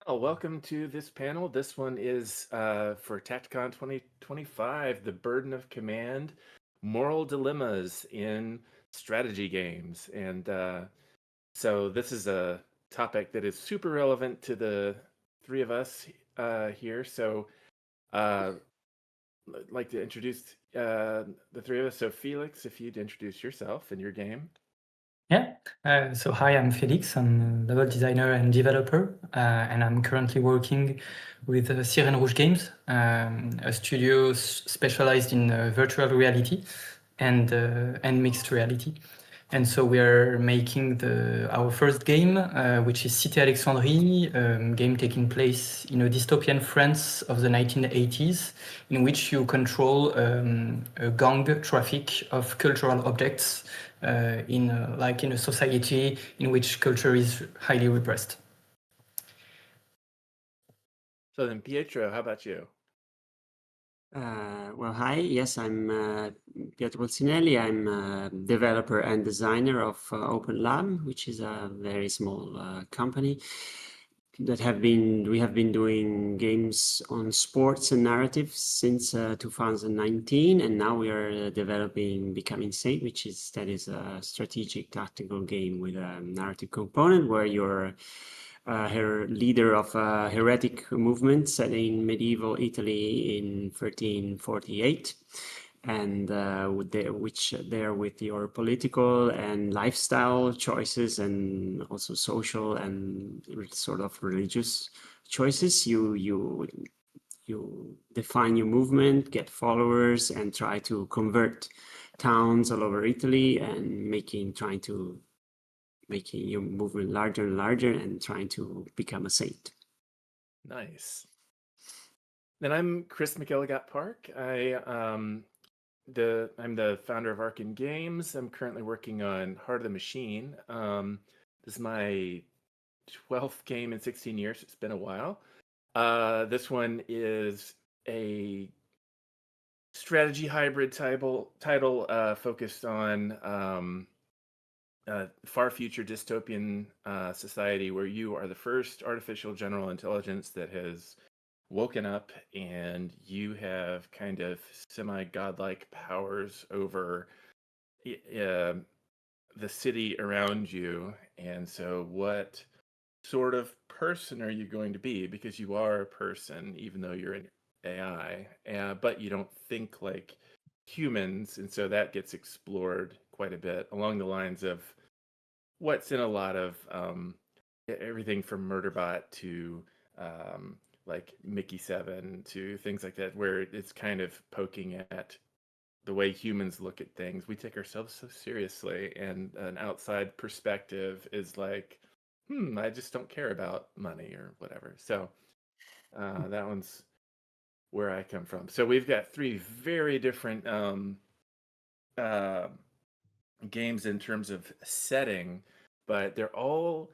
Well, welcome to this panel. This one is for TactiCon 2025, The Burden of Command, Moral Dilemmas in Strategy Games. And so this is a topic that is super relevant to the three of us here. So uh, I'd like to introduce the three of us. So Felix, if you'd introduce yourself and your game. Yeah. So hi, I'm Felix. I'm a level designer and developer, and I'm currently working with Sirène Rouge Games, a studio specialized in virtual reality and mixed reality. And so we are making our first game, which is Cité Alexandrie, game taking place in a dystopian France of the 1980s, in which you control a gang traffic of cultural objects in a society in which culture is highly repressed. So then Pietro, how about you? Hi. Yes, I'm Pietro Bolsinelli. I'm a developer and designer of Open Lab, which is a very small company that we have been doing games on sports and narrative since 2019, and now we are developing Becoming Saint, that is a strategic tactical game with a narrative component where you're her leader of a heretic movement set in medieval Italy in 1348, and which there with your political and lifestyle choices and also social and sort of religious choices, you define your movement, get followers, and try to convert towns all over Italy and trying to making your movement larger and larger and trying to become a saint. Nice. Then I'm Chris McElligott Park. I'm the founder of Arcen Games. I'm currently working on Heart of the Machine. This is my 12th game in 16 years. It's been a while. This one is a strategy hybrid title focused on far future dystopian society where you are the first artificial general intelligence that has woken up and you have kind of semi-godlike powers over the city around you. And so what sort of person are you going to be? Because you are a person, even though you're an AI, but you don't think like humans. And so that gets explored quite a bit along the lines of what's in a lot of everything from Murderbot to like Mickey 7 to things like that, where it's kind of poking at the way humans look at things. We take ourselves so seriously, and an outside perspective is like, I just don't care about money or whatever. So that one's where I come from. So we've got three very different games in terms of setting, but they're all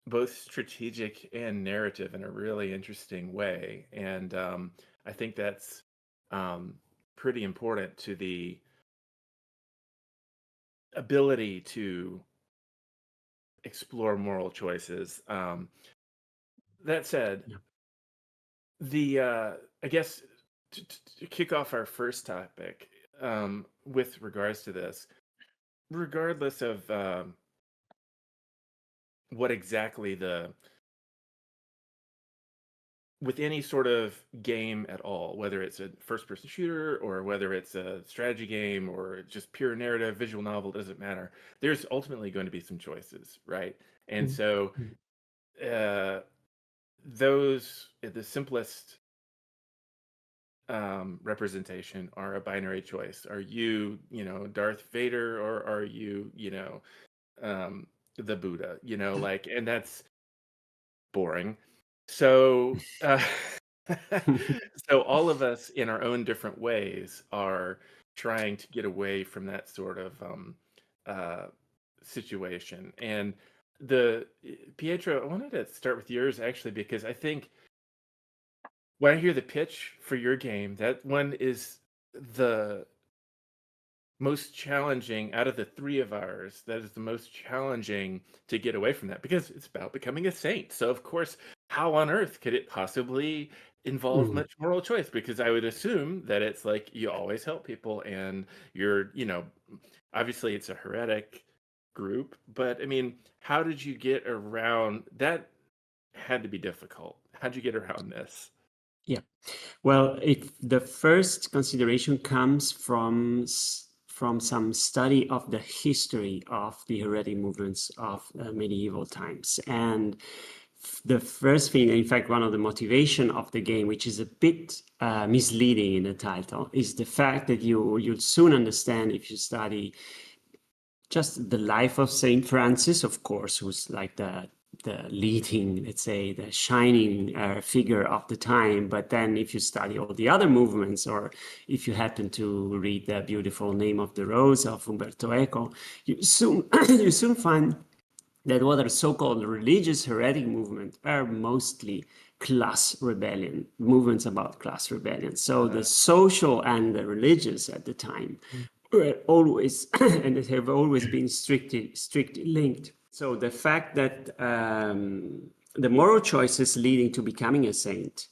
both strategic and narrative in a really interesting way. And I think that's pretty important to the ability to explore moral choices. That said, Yeah. the I guess to kick off our first topic with regards to this, regardless of what exactly with any sort of game at all, whether it's a first-person shooter or whether it's a strategy game or just pure narrative, visual novel, doesn't matter. There's ultimately going to be some choices, right? And so the simplest representation are a binary choice. Are you, Darth Vader, or are you, the Buddha? Like, and that's boring. So, so all of us in our own different ways are trying to get away from that sort of situation. And Pietro, I wanted to start with yours actually, because I think when I hear the pitch for your game, that one is the most challenging out of the three of ours. That is the most challenging to get away from that, because it's about becoming a saint. So of course how on earth could it possibly involve Mm. much moral choice? Because I would assume that it's like you always help people and you're, obviously it's a heretic group, but I mean, how did you get around that? Had to be difficult. How'd you get around this? Yeah. Well, if the first consideration comes from some study of the history of the heretic movements of medieval times. And the first thing, in fact, one of the motivation of the game, which is a bit misleading in the title, is the fact that you'll soon understand if you study just the life of Saint Francis, of course, who's like the leading, let's say, the shining figure of the time. But then if you study all the other movements, or if you happen to read the beautiful Name of the Rose of Umberto Eco, you soon you soon find that what are so-called religious heretic movements are mostly class rebellion, movements about class rebellion. So the social and the religious at the time were always, and they have always been strictly linked. So the fact that the moral choices leading to becoming a saint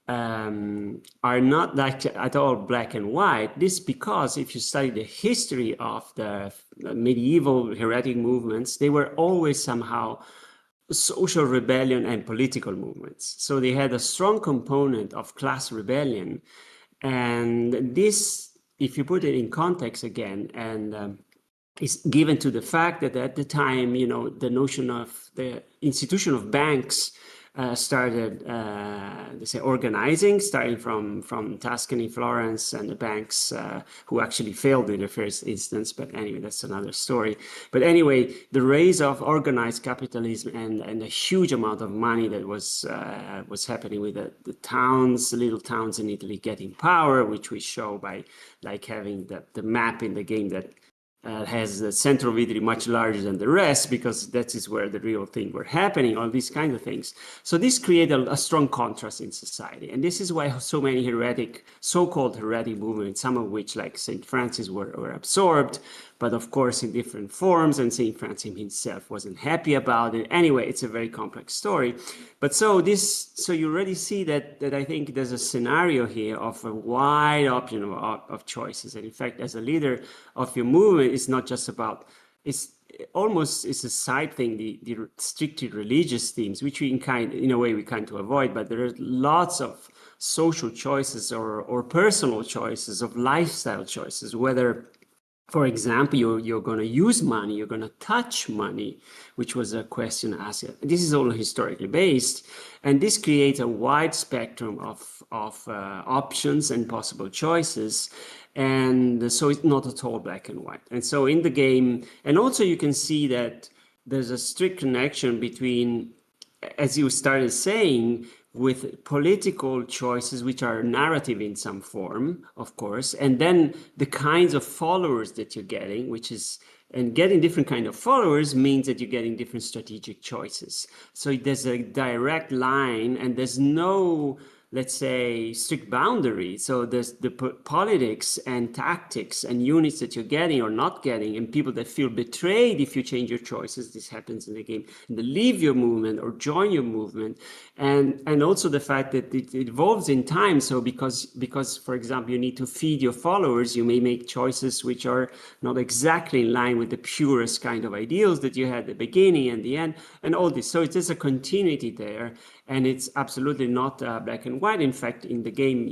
are not like at all black and white. This because if you study the history of the medieval heretic movements, they were always somehow social rebellion and political movements. So they had a strong component of class rebellion. And this, if you put it in context again, and is given to the fact that at the time, the notion of the institution of banks started, they say, organizing, starting from Tuscany, Florence, and the banks who actually failed in the first instance. But anyway, that's another story. But anyway, the rise of organized capitalism and a huge amount of money that was happening with the towns, little towns in Italy getting power, which we show by like having the map in the game that has the center of Italy much larger than the rest, because that is where the real thing were happening, all these kind of things. So this created a strong contrast in society. And this is why so many so-called heretic movements, some of which, like St. Francis, were absorbed, but of course in different forms, and St. Francis himself wasn't happy about it. Anyway, it's a very complex story. But so you already see that I think there's a scenario here of a wide option of choices. And in fact, as a leader of your movement, it's not just about, it's a side thing, the strictly religious themes, which we in a way we kind of avoid, but there are lots of social choices or personal choices, of lifestyle choices, whether, for example, you're going to use money, you're going to touch money, which was a question asked. This is all historically based, and this creates a wide spectrum of options and possible choices. And so it's not at all black and white. And so in the game, and also you can see that there's a strict connection between, as you started saying, with political choices, which are narrative in some form, of course, and then the kinds of followers that you're getting, which is, and getting different kind of followers means that you're getting different strategic choices. So there's a direct line, and there's no, let's say, strict boundary. So there's the politics and tactics and units that you're getting or not getting, and people that feel betrayed if you change your choices. This happens in the game. And they leave your movement or join your movement. And also the fact that it evolves in time. So because, for example, you need to feed your followers, you may make choices which are not exactly in line with the purest kind of ideals that you had at the beginning and the end, and all this. So it is a continuity there. And it's absolutely not black and white. In fact, in the game,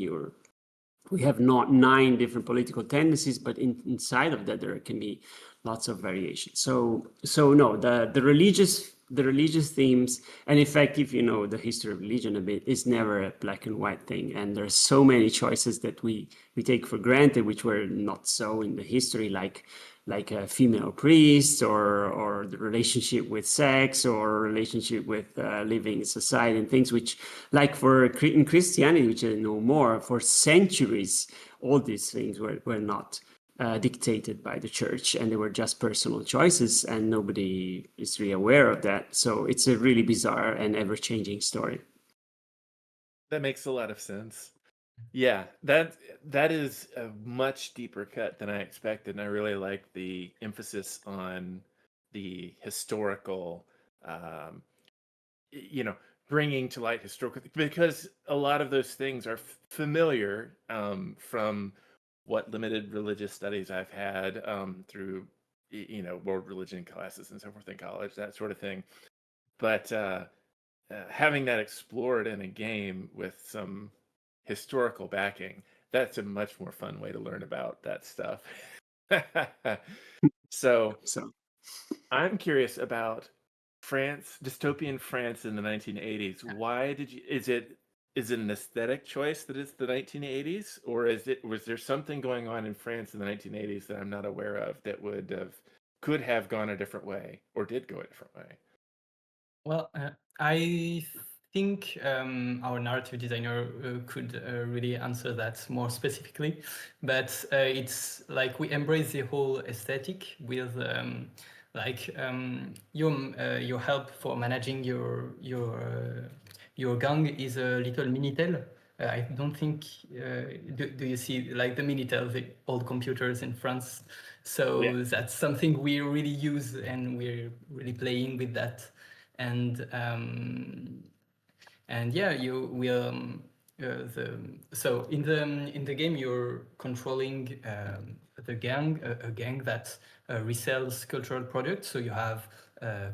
we have not 9 different political tendencies, but inside of that, there can be lots of variation. So no, the religious themes, and in fact, if you know the history of religion a bit, is never a black and white thing. And there's so many choices that we take for granted, which were not so in the history, like a female priest, or the relationship with sex, or relationship with living in society, and things which, like in Christianity, which I know more, for centuries, all these things were not dictated by the church, and they were just personal choices, and nobody is really aware of that. So it's a really bizarre and ever-changing story. That makes a lot of sense. Yeah, that is a much deeper cut than I expected, and I really like the emphasis on the historical, um, you know, bringing to light historical, because a lot of those things are familiar from what limited religious studies I've had through world religion classes and so forth in college, that sort of thing. But having that explored in a game with some historical backing, that's a much more fun way to learn about that stuff. So So I'm curious about France, dystopian France in the 1980s. Why did you, is it an aesthetic choice that it's the 1980s, or was there something going on in France in the 1980s that I'm not aware of that could have gone a different way or did go a different way? Well, I think our narrative designer could really answer that more specifically, but it's like we embrace the whole aesthetic with your help for managing your gang is a little Minitel. I don't think do you see like the Minitel, the old computers in France? So Yeah. that's something we really use, and we're really playing with that. And yeah, you will. So in the game you're controlling the gang, a gang that resells cultural products. So you have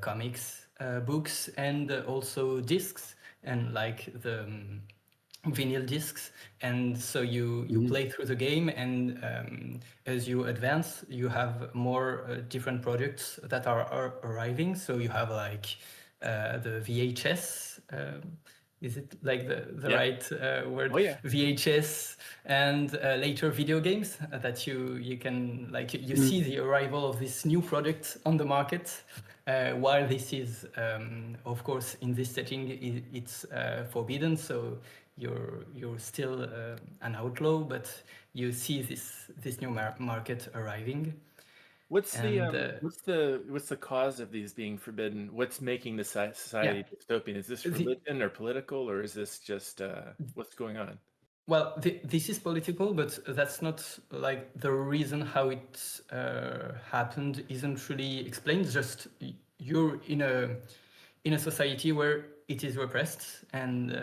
comics, books, and also discs, and like the vinyl discs. And so you play through the game, and as you advance you have more different products that are arriving. So you have like the VHS, is it like the Yeah. right word? Oh, yeah. VHS, and later video games that you can like you see the arrival of this new product on the market. While this is of course in this setting it's forbidden, so you're still an outlaw, but you see this new market arriving. What's And what's the cause of these being forbidden? What's making the society dystopian? Is this religion or political, or is this just what's going on? Well, this is political, but that's not like the reason how it happened isn't really explained. Just you're in a society where it is repressed, and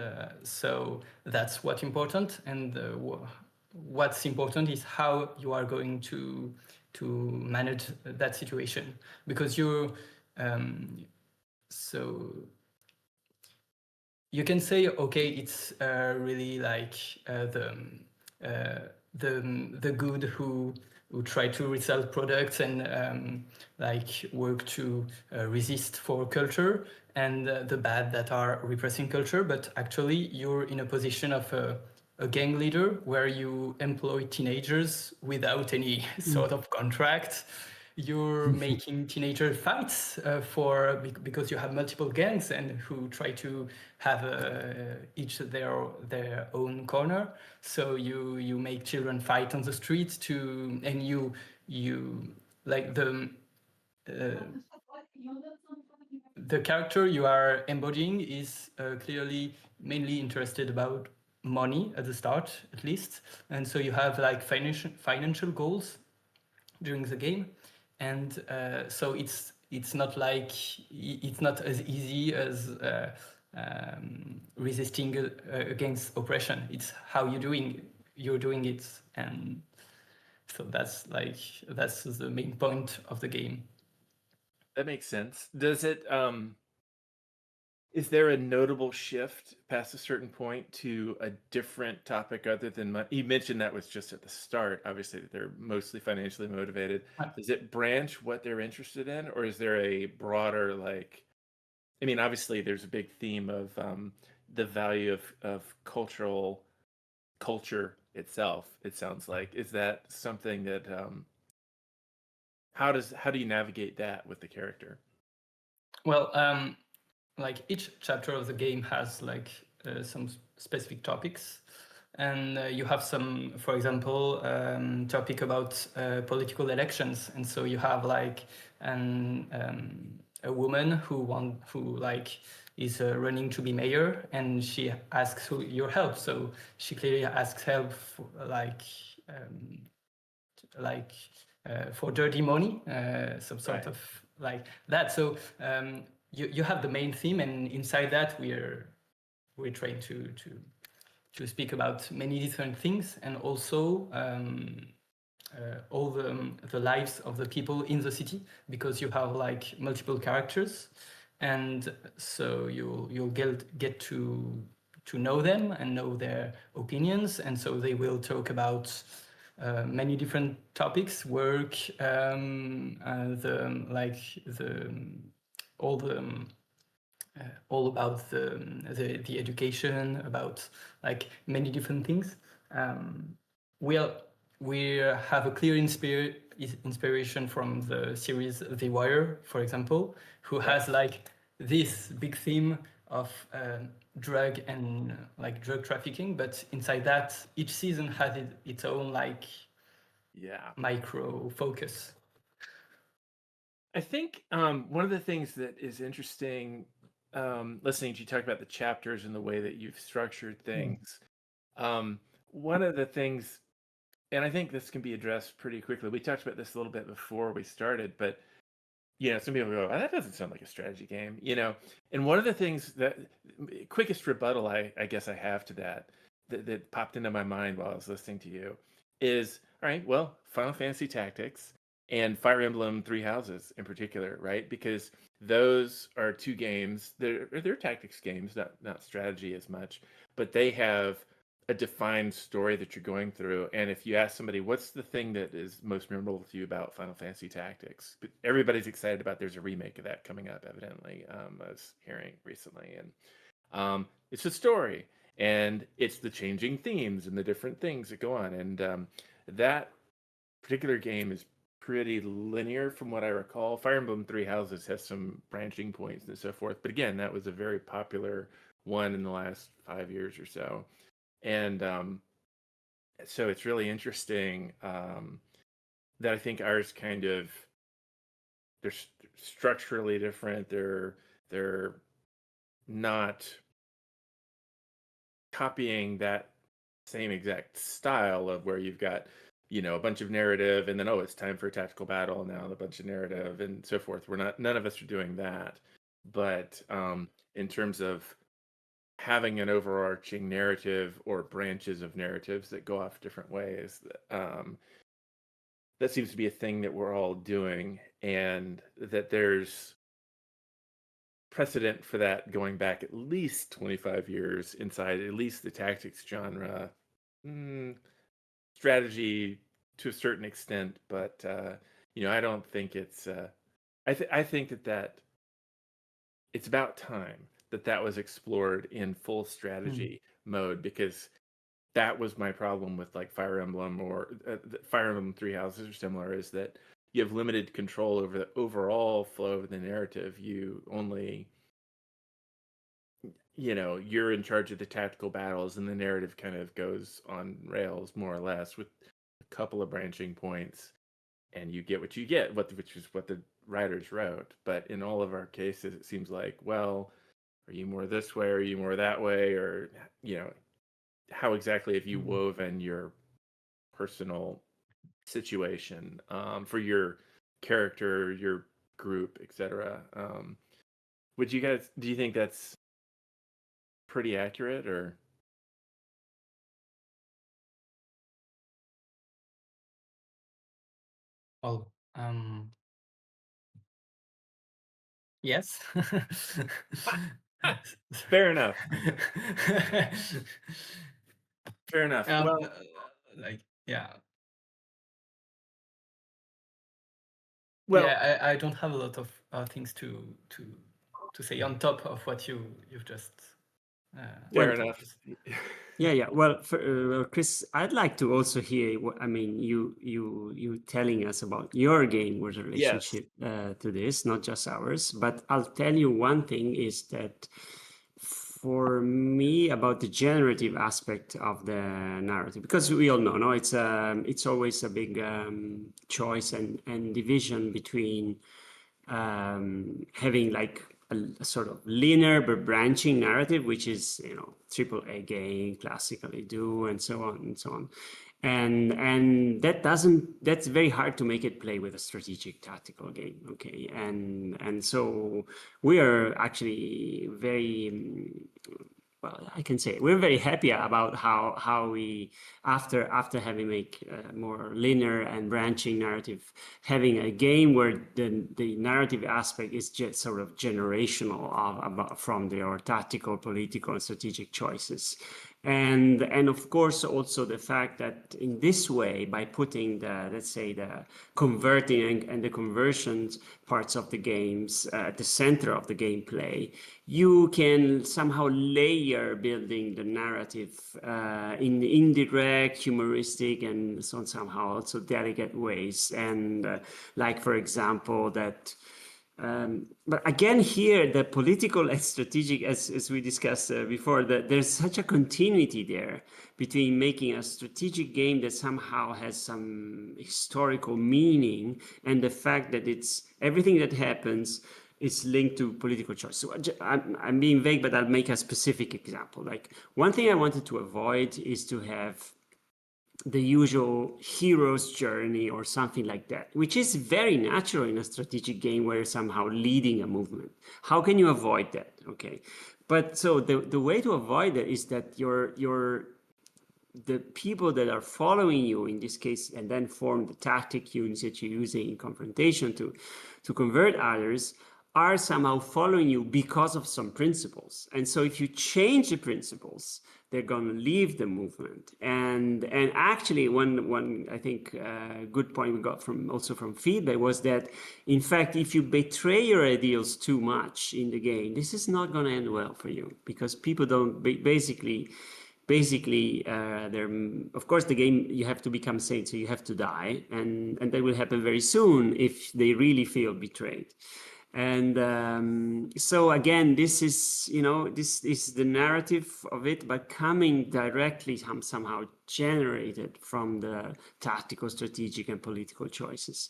so that's what's important. And what's important is how you are going to manage that situation, because you're so you can say, okay, it's really like the good who try to resell products and like work to resist for culture, and the bad that are repressing culture. But actually you're in a position of a gang leader where you employ teenagers without any sort of contract. You're making teenager fights because you have multiple gangs and who try to have each their own corner. So you make children fight on the street and you like the character you are embodying is clearly mainly interested about money at the start, at least, and so you have like financial goals during the game. And so it's not like it's not as easy as resisting against oppression. It's how you're doing it, and so that's the main point of the game. That makes sense. Does it is there a notable shift past a certain point to a different topic other than money? You mentioned that was just at the start. Obviously, they're mostly financially motivated. Does it branch what they're interested in, or is there a broader, like, I mean, obviously, there's a big theme of the value of culture itself, it sounds like. Is that something that how do you navigate that with the character? Well, like each chapter of the game has like some specific topics, and you have some, for example, topic about political elections, and so you have like a woman who like is running to be mayor, and she asks your help. So she clearly asks help for, for dirty money, some sort of like that. So you have the main theme, and inside that we're we're trying to speak about many different things, and also all the lives of the people in the city, because you have like multiple characters, and so you'll get to know them and know their opinions, and so they will talk about many different topics, work, all about the education, about like many different things. We have a clear inspiration from the series The Wire, for example, who has like this big theme of drug and like drug trafficking, but inside that each season has its own like micro focus. I think one of the things that is interesting, listening to you talk about the chapters and the way that you've structured things, one of the things, and I think this can be addressed pretty quickly. We talked about this a little bit before we started, but some people go, that doesn't sound like a strategy game, And one of the things that quickest rebuttal I guess I have to that popped into my mind while I was listening to you is, all right, well, Final Fantasy Tactics and Fire Emblem Three Houses in particular, right? Because those are two games. They're tactics games, not strategy as much, but they have a defined story that you're going through. And if you ask somebody, what's the thing that is most memorable to you about Final Fantasy Tactics? But everybody's excited about there's a remake of that coming up, evidently. I was hearing recently. And it's the story. And it's the changing themes and the different things that go on. And that particular game is pretty linear from what I recall. Fire Emblem Three Houses has some branching points and so forth. But again, that was a very popular one in the last 5 years or so. And so it's really interesting that I think ours they're structurally different. They're not copying that same exact style of where you've got a bunch of narrative and then it's time for a tactical battle, now a bunch of narrative and so forth. None of us are doing that, but in terms of having an overarching narrative or branches of narratives that go off different ways, that seems to be a thing that we're all doing, and that there's precedent for that going back at least 25 years inside at least the tactics genre. Strategy to a certain extent, but I don't think it's I think that it's about time that was explored in full strategy mode, because that was my problem with like Fire Emblem or Fire Emblem Three Houses or similar, is that you have limited control over the overall flow of the narrative. You only you're in charge of the tactical battles, and the narrative kind of goes on rails more or less with a couple of branching points, and you get what you get, which is what the writers wrote. But in all of our cases, it seems like, well, are you more this way, or are you more that way, or how exactly have you woven your personal situation for your character, your group, etc. Do you think that's pretty accurate, or? Well, yes. Fair enough. Fair enough. Well, yeah, I don't have a lot of things to say on top of what you've just. Fair enough. Yeah. Well, Chris, I'd like to also hear you telling us about your game with relationship to this, not just ours. But I'll tell you one thing is that for me, about the generative aspect of the narrative, because we all know, no, it's always a big choice and division between having like a sort of linear but branching narrative, which is AAA game classically do, and so on and so on, and that's very hard to make it play with a strategic tactical game. Okay, and so we are actually very well, I can say we're very happy about how we, after having make more linear and branching narrative, having a game where the narrative aspect is just sort of generational from your tactical, political, and strategic choices. And of course also the fact that in this way, by putting the, let's say, the converting and the conversions parts of the games at the center of the gameplay, you can somehow layer building the narrative in indirect, humoristic, and so on, somehow also delicate ways. And like, for example, that but again, here, the political and strategic, as we discussed before, that there's such a continuity there between making a strategic game that somehow has some historical meaning and the fact that it's everything that happens is linked to political choice. So I'm being vague, but I'll make a specific example. Like, one thing I wanted to avoid is to have the usual hero's journey or something like that, which is very natural in a strategic game where you're somehow leading a movement. How can you avoid that? Okay, but so the way to avoid it is that the people that are following you in this case, and then form the tactic units that you're using in confrontation to convert others, are somehow following you because of some principles. And so if you change the principles, they're going to leave the movement. And actually, one I think good point we got from feedback was that, in fact, if you betray your ideals too much in the game, this is not going to end well for you, because people don't basically of course the game, you have to become saints, so you have to die, and that will happen very soon if they really feel betrayed. And so again, this is, this is the narrative of it, but coming directly somehow generated from the tactical, strategic, and political choices.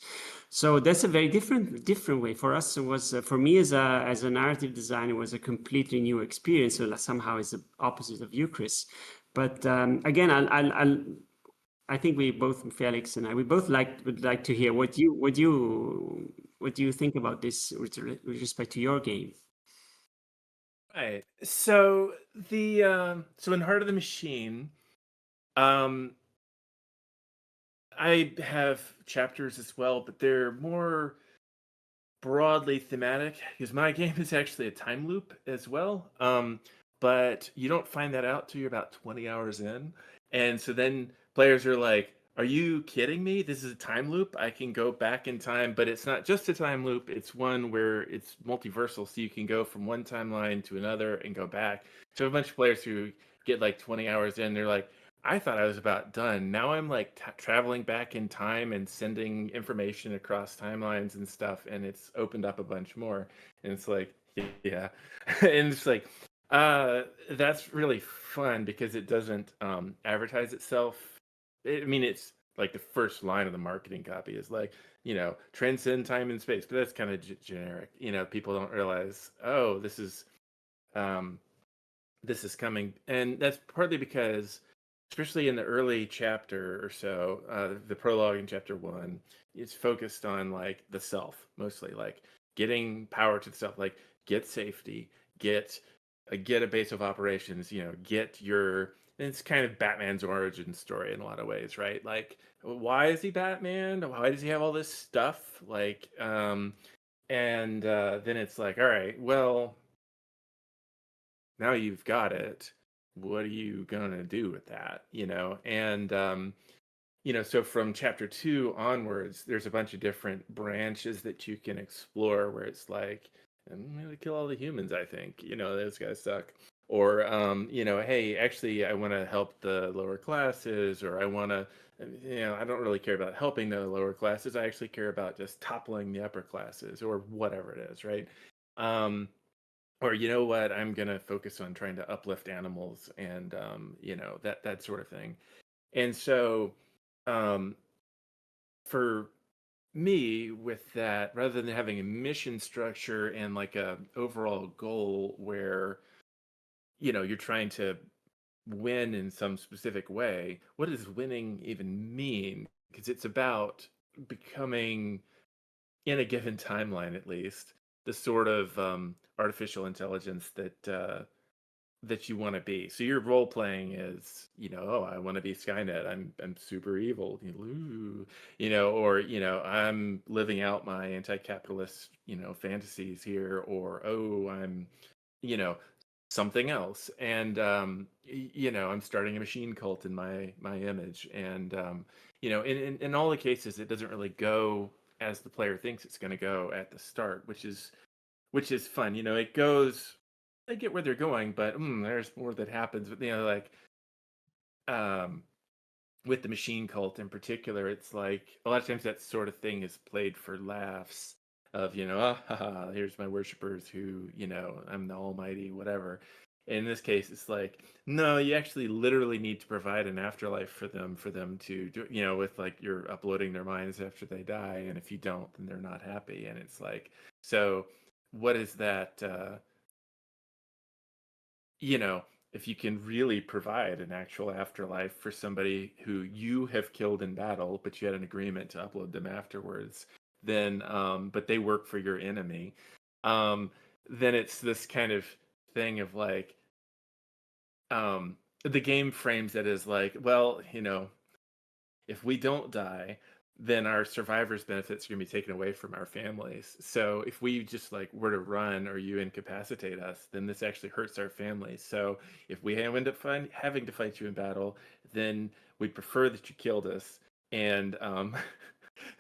So that's a very different way. For us, it was, for me as a narrative designer, it was a completely new experience. So somehow it's the opposite of you, Chris. But again, I think we both, Felix and I, we both would like to hear what you think about this with respect to your game. Right. So so in Heart of the Machine, I have chapters as well, but they're more broadly thematic, because my game is actually a time loop as well. But you don't find that out till you're about 20 hours in. And so then players are like, are you kidding me? This is a time loop. I can go back in time, but it's not just a time loop. It's one where it's multiversal. So you can go from one timeline to another and go back. So a bunch of players who get like 20 hours in, they're like, I thought I was about done. Now I'm like traveling back in time and sending information across timelines and stuff. And it's opened up a bunch more. And it's like, yeah. And it's like, that's really fun because it doesn't advertise itself. I mean, it's like the first line of the marketing copy is like, transcend time and space, but that's kind of generic. People don't realize, oh, this is coming, and that's partly because, especially in the early chapter or so, the prologue in chapter 1, it's focused on like the self mostly, like getting power to the self, like get safety, get a base of operations, get your. It's kind of Batman's origin story in a lot of ways, right? Like, why is he Batman? Why does he have all this stuff? Like, and then it's like, all right, well, now you've got it. What are you gonna do with that? And so from chapter 2 onwards, there's a bunch of different branches that you can explore where it's like, I'm gonna kill all the humans, I think. Those guys suck. Or hey, actually I want to help the lower classes, or I want to, I don't really care about helping the lower classes. I actually care about just toppling the upper classes, or whatever it is, right? Or you know what, I'm gonna focus on trying to uplift animals, and that sort of thing. And so for me, with that, rather than having a mission structure and like a overall goal where you're trying to win in some specific way, what does winning even mean? Because it's about becoming, in a given timeline at least, the sort of artificial intelligence that that you want to be. So your role playing is, oh, I want to be Skynet. I'm super evil, or I'm living out my anti-capitalist, fantasies here, or oh, I'm, you know, something else, and I'm starting a machine cult in my image, and in all the cases, it doesn't really go as the player thinks it's going to go at the start, which is fun. It goes. I get where they're going, but there's more that happens. But like um, with the machine cult in particular, it's like a lot of times that sort of thing is played for laughs. Of here's my worshippers who I'm the almighty, whatever. In this case, it's like no, you actually literally need to provide an afterlife for them to do. With like you're uploading their minds after they die, and if you don't, then they're not happy. And it's like so. What is that? you know, if you can really provide an actual afterlife for somebody who you have killed in battle, but you had an agreement to upload them afterwards, then, but they work for your enemy, um, then it's this kind of thing of like, the game frames it as like, well, if we don't die, then our survivors' benefits are going to be taken away from our families. So if we just like were to run or you incapacitate us, then this actually hurts our families. So if we end up having to fight you in battle, then we'd prefer that you killed us, and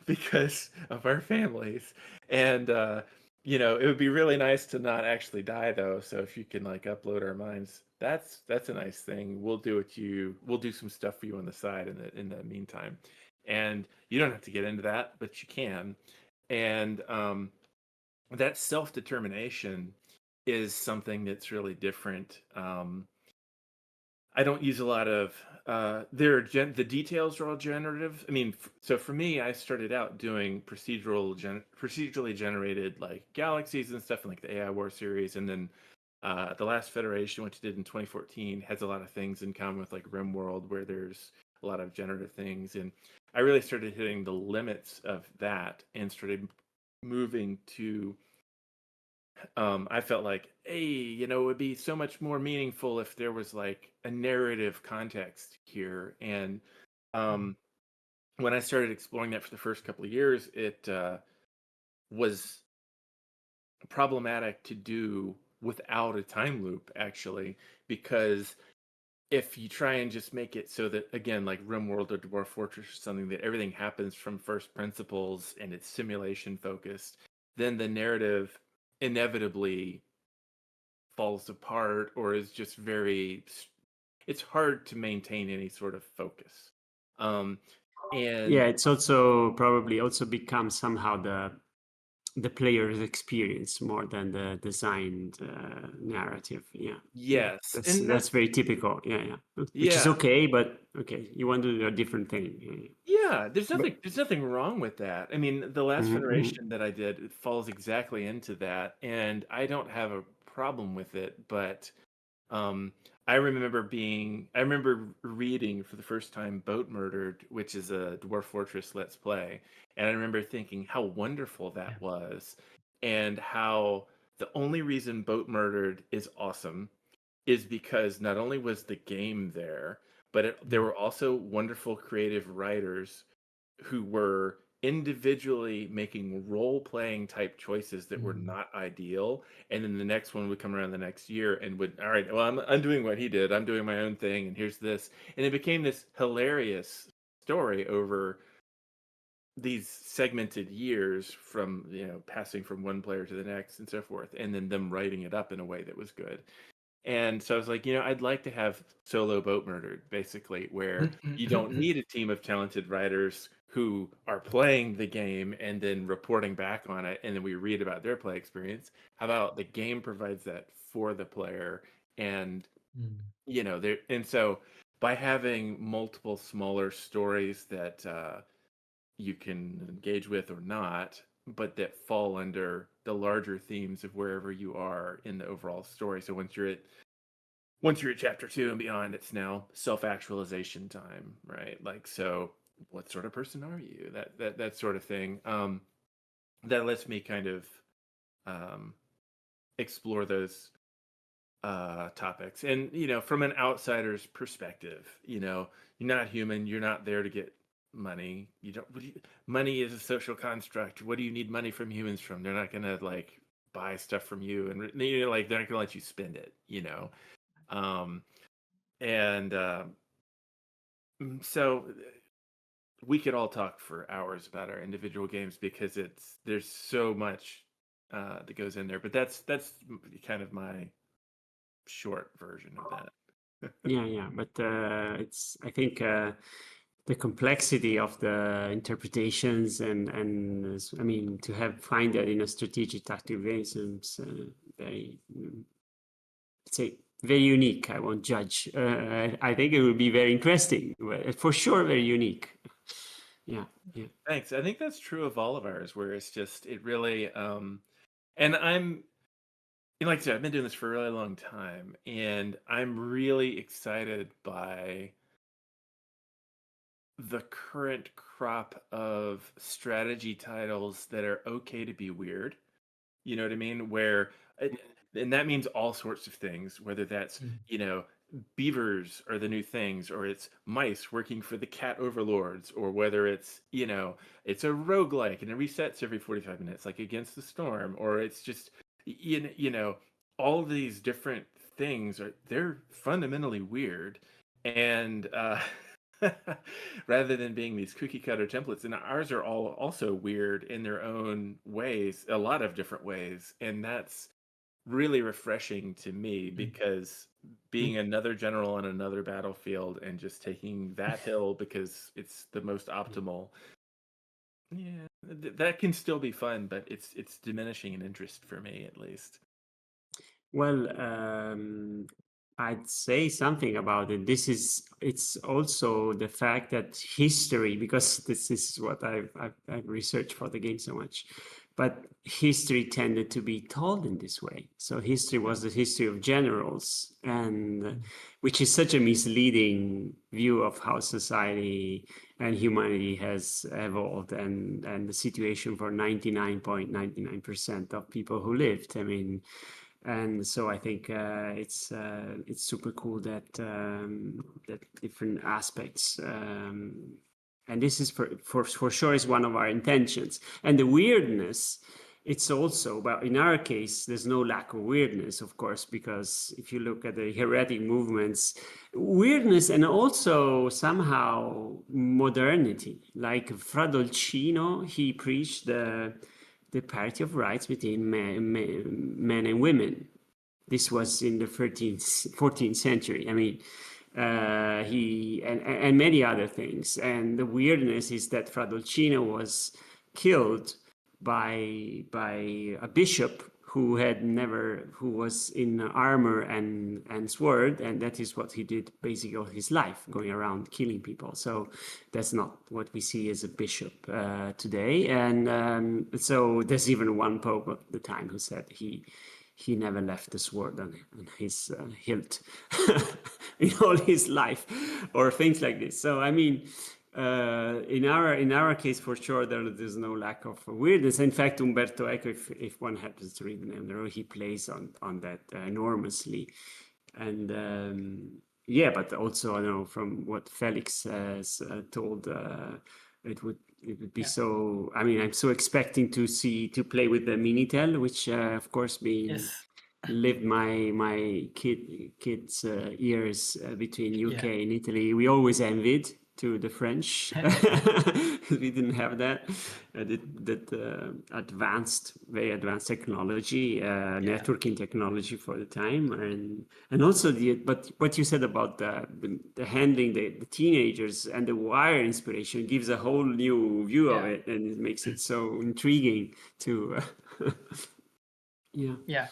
because of our families. And it would be really nice to not actually die though. So if you can like upload our minds, that's a nice thing. We'll do some stuff for you on the side in the meantime. And you don't have to get into that, but you can. And that self-determination is something that's really different. I don't use a lot of the details are all generative. I mean, so for me, I started out doing procedurally generated like galaxies and stuff in like the AI War series, and then the last Federation, which I did in 2014, has a lot of things in common with like RimWorld, where there's a lot of generative things, and I really started hitting the limits of that and started moving to I felt like, hey, it would be so much more meaningful if there was like a narrative context here. And um, when I started exploring that for the first couple of years, it was problematic to do without a time loop, actually, because if you try and just make it so that, again, like RimWorld or Dwarf Fortress or something, that everything happens from first principles and it's simulation focused, then the narrative inevitably falls apart or is just it's hard to maintain any sort of focus. And Yeah, it's also probably also become somehow the player's experience more than the designed narrative. Yeah, yeah, yes, that's and that's very typical. Yeah, yeah, which is yeah, okay, but okay, you want to do a different thing. Yeah, yeah. yeah, there's But nothing wrong with that. I mean, the last mhm, mhm. Federation that I did, it falls exactly into that, and I don't have a problem with it, but Um, I remember reading for the first time Boat Murdered, which is a Dwarf Fortress Let's Play. And I remember thinking how wonderful Yeah. that was, and how the only reason Boat Murdered is awesome is because not only was the game there, but there were also wonderful creative writers who were individually making role-playing type choices that were not ideal, and then the next one would come around the next year and would, all right, well, I'm doing what he did, I'm doing my own thing, and here's this, and it became this hilarious story over these segmented years from passing from one player to the next and so forth, and then them writing it up in a way that was good. And so I was like, I'd like to have solo Boat Murdered, basically, where you don't need a team of talented writers who are playing the game and then reporting back on it, and then we read about their play experience. How about the game provides that for the player, and there. And so by having multiple smaller stories that you can engage with or not, but that fall under the larger themes of wherever you are in the overall story. So once you're at chapter 2 and beyond, it's now self-actualization time, right? Like, so what sort of person are you? That sort of thing. That lets me kind of um, explore those topics. And from an outsider's perspective, you're not human. You're not there to get money. You don't. Money is a social construct. What do you need money from humans from? They're not gonna like buy stuff from you, and like they're not gonna let you spend it. Um, and so we could all talk for hours about our individual games because there's so much that goes in there. But that's kind of my short version of that. Yeah, but I think the complexity of the interpretations and I mean to find that in a strategic tactical game is very, let's say, very unique. I won't judge. I think it will be very interesting, for sure, very unique. Yeah. Thanks. I think that's true of all of ours, where it's just it really and I'm like I said, I've been doing this for a really long time, and I'm really excited by the current crop of strategy titles that are okay to be weird. You know what I mean? And that means all sorts of things, whether that's, beavers are the new things, or it's mice working for the cat overlords, or whether it's a roguelike and it resets every 45 minutes, like Against the Storm, or it's just, all of these different things they're fundamentally weird. And, rather than being these cookie cutter templates, and ours are all also weird in their own ways, a lot of different ways, and that's really refreshing to me because being another general on another battlefield and just taking that hill because it's the most optimal, yeah, that can still be fun, but it's diminishing in interest for me, at least. Well, I'd say something about it. It's also the fact that history, because this is what I've researched for the game so much, but history tended to be told in this way. So history was the history of generals, and which is such a misleading view of how society and humanity has evolved and the situation for 99.99% of people who lived. I mean, and so I think it's super cool that that different aspects, and this is for sure is one of our intentions. And the weirdness, it's also, but in our case, there's no lack of weirdness, of course, because if you look at the heretic movements, weirdness and also somehow modernity, like Fra Dolcino, he preached the parity of rights between men and women. This was in the 14th century. I mean, he and many other things. And the weirdness is that Fra Dolcino was killed by a bishop who was in armor and sword, and that is what he did basically all his life, going around killing people. So that's not what we see as a bishop today. And so there's even one pope at the time who said he never left the sword on his hilt in all his life, or things like this. So I mean, in our case, for sure, there's no lack of weirdness. In fact, Umberto Eco, if one happens to read the name, he plays on that enormously. And yeah, but also I know from what Felix has told, it would be so. I mean, I'm so expecting to play with the Minitel, which of course being. Yes. Lived my kids years between UK and Italy. We always envied to the French. We didn't have that very advanced technology, networking technology for the time, and also but what you said about the handling the teenagers and the wire inspiration gives a whole new view of it, and it makes it so intriguing to Yeah.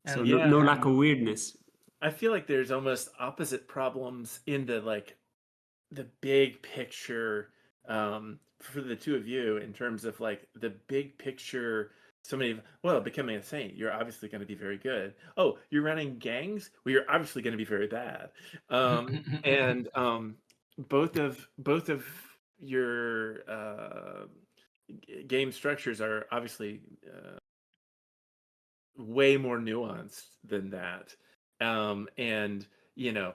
So no lack of weirdness. I feel like there's almost opposite problems in the big picture for the two of you, in terms of like the big picture. Becoming a saint, you're obviously going to be very good. Oh, you're running gangs? Well, you're obviously going to be very bad. And both of your game structures are obviously way more nuanced than that. And you know,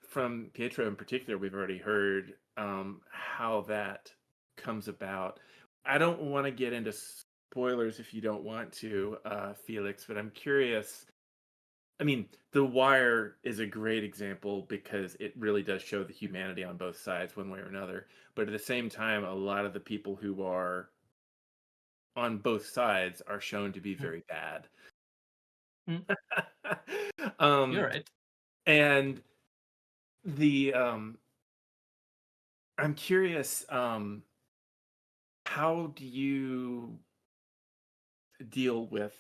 from Pietro in particular, we've already heard how that comes about. I don't want to get into spoilers if you don't want to, Felix, but I'm curious. I mean, The Wire is a great example because it really does show the humanity on both sides, one way or another. But at the same time, a lot of the people who are on both sides are shown to be very bad. Mm, um, you're right. and the I'm curious, how do you deal with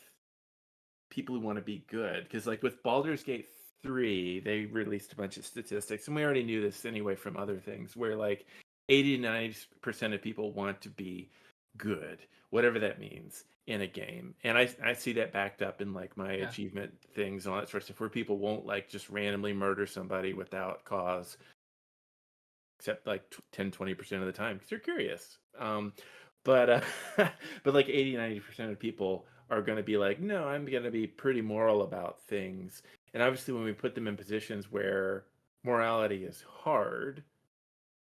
people who want to be good? Because like with Baldur's Gate 3, they released a bunch of statistics, and we already knew this anyway from other things, where like 89% of people want to be good, whatever that means in a game. And I see that backed up in like my Yeah. achievement things and all that sort of stuff, where people won't like just randomly murder somebody without cause, except like 10-20% of the time because they're curious. But but like 80-90% of people are going to be like, no, I'm going to be pretty moral about things. And obviously when we put them in positions where morality is hard,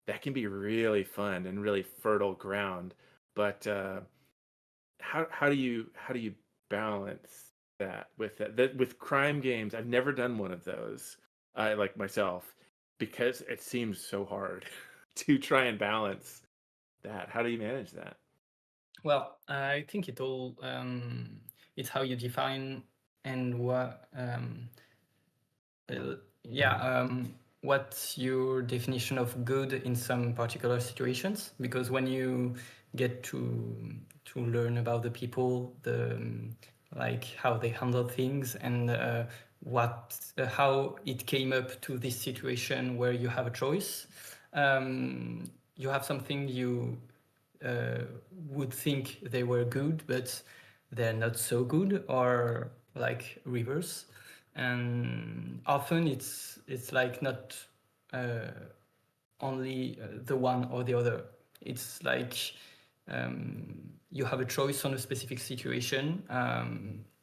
that can be really fun and really fertile ground. But how do you balance that with that with crime games? I've never done one of those, I like myself, because it seems so hard to try and balance that. How do you manage that? Well, I think it's how you define and what's your definition of good in some particular situations? Because when you get to learn about the people, like how they handle things and how it came up to this situation where you have a choice, you have something you would think they were good, but they're not so good, or like reverse. And often it's like not only the one or the other. It's like you have a choice on a specific situation.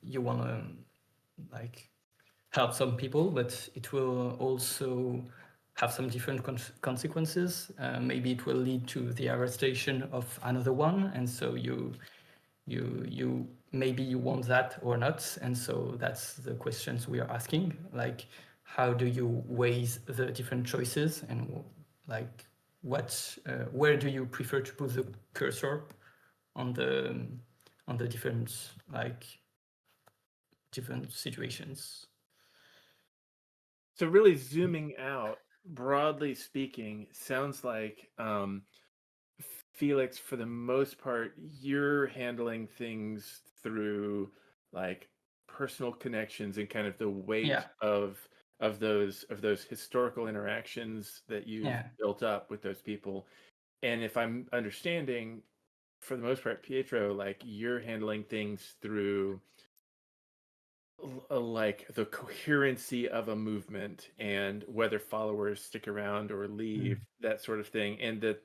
You want to like help some people, but it will also have some different consequences. Maybe it will lead to the arrestation of another one, and so you maybe you want that or not. And so that's the questions we are asking, like how do you weigh the different choices, and like where do you prefer to put the cursor on the different different situations. So really zooming out, broadly speaking, sounds like Felix, for the most part, you're handling things through like personal connections and kind of the weight Yeah. of those historical interactions that you've Yeah. built up with those people. And if I'm understanding, for the most part, Pietro, like you're handling things through like the coherency of a movement and whether followers stick around or leave, that sort of thing. And that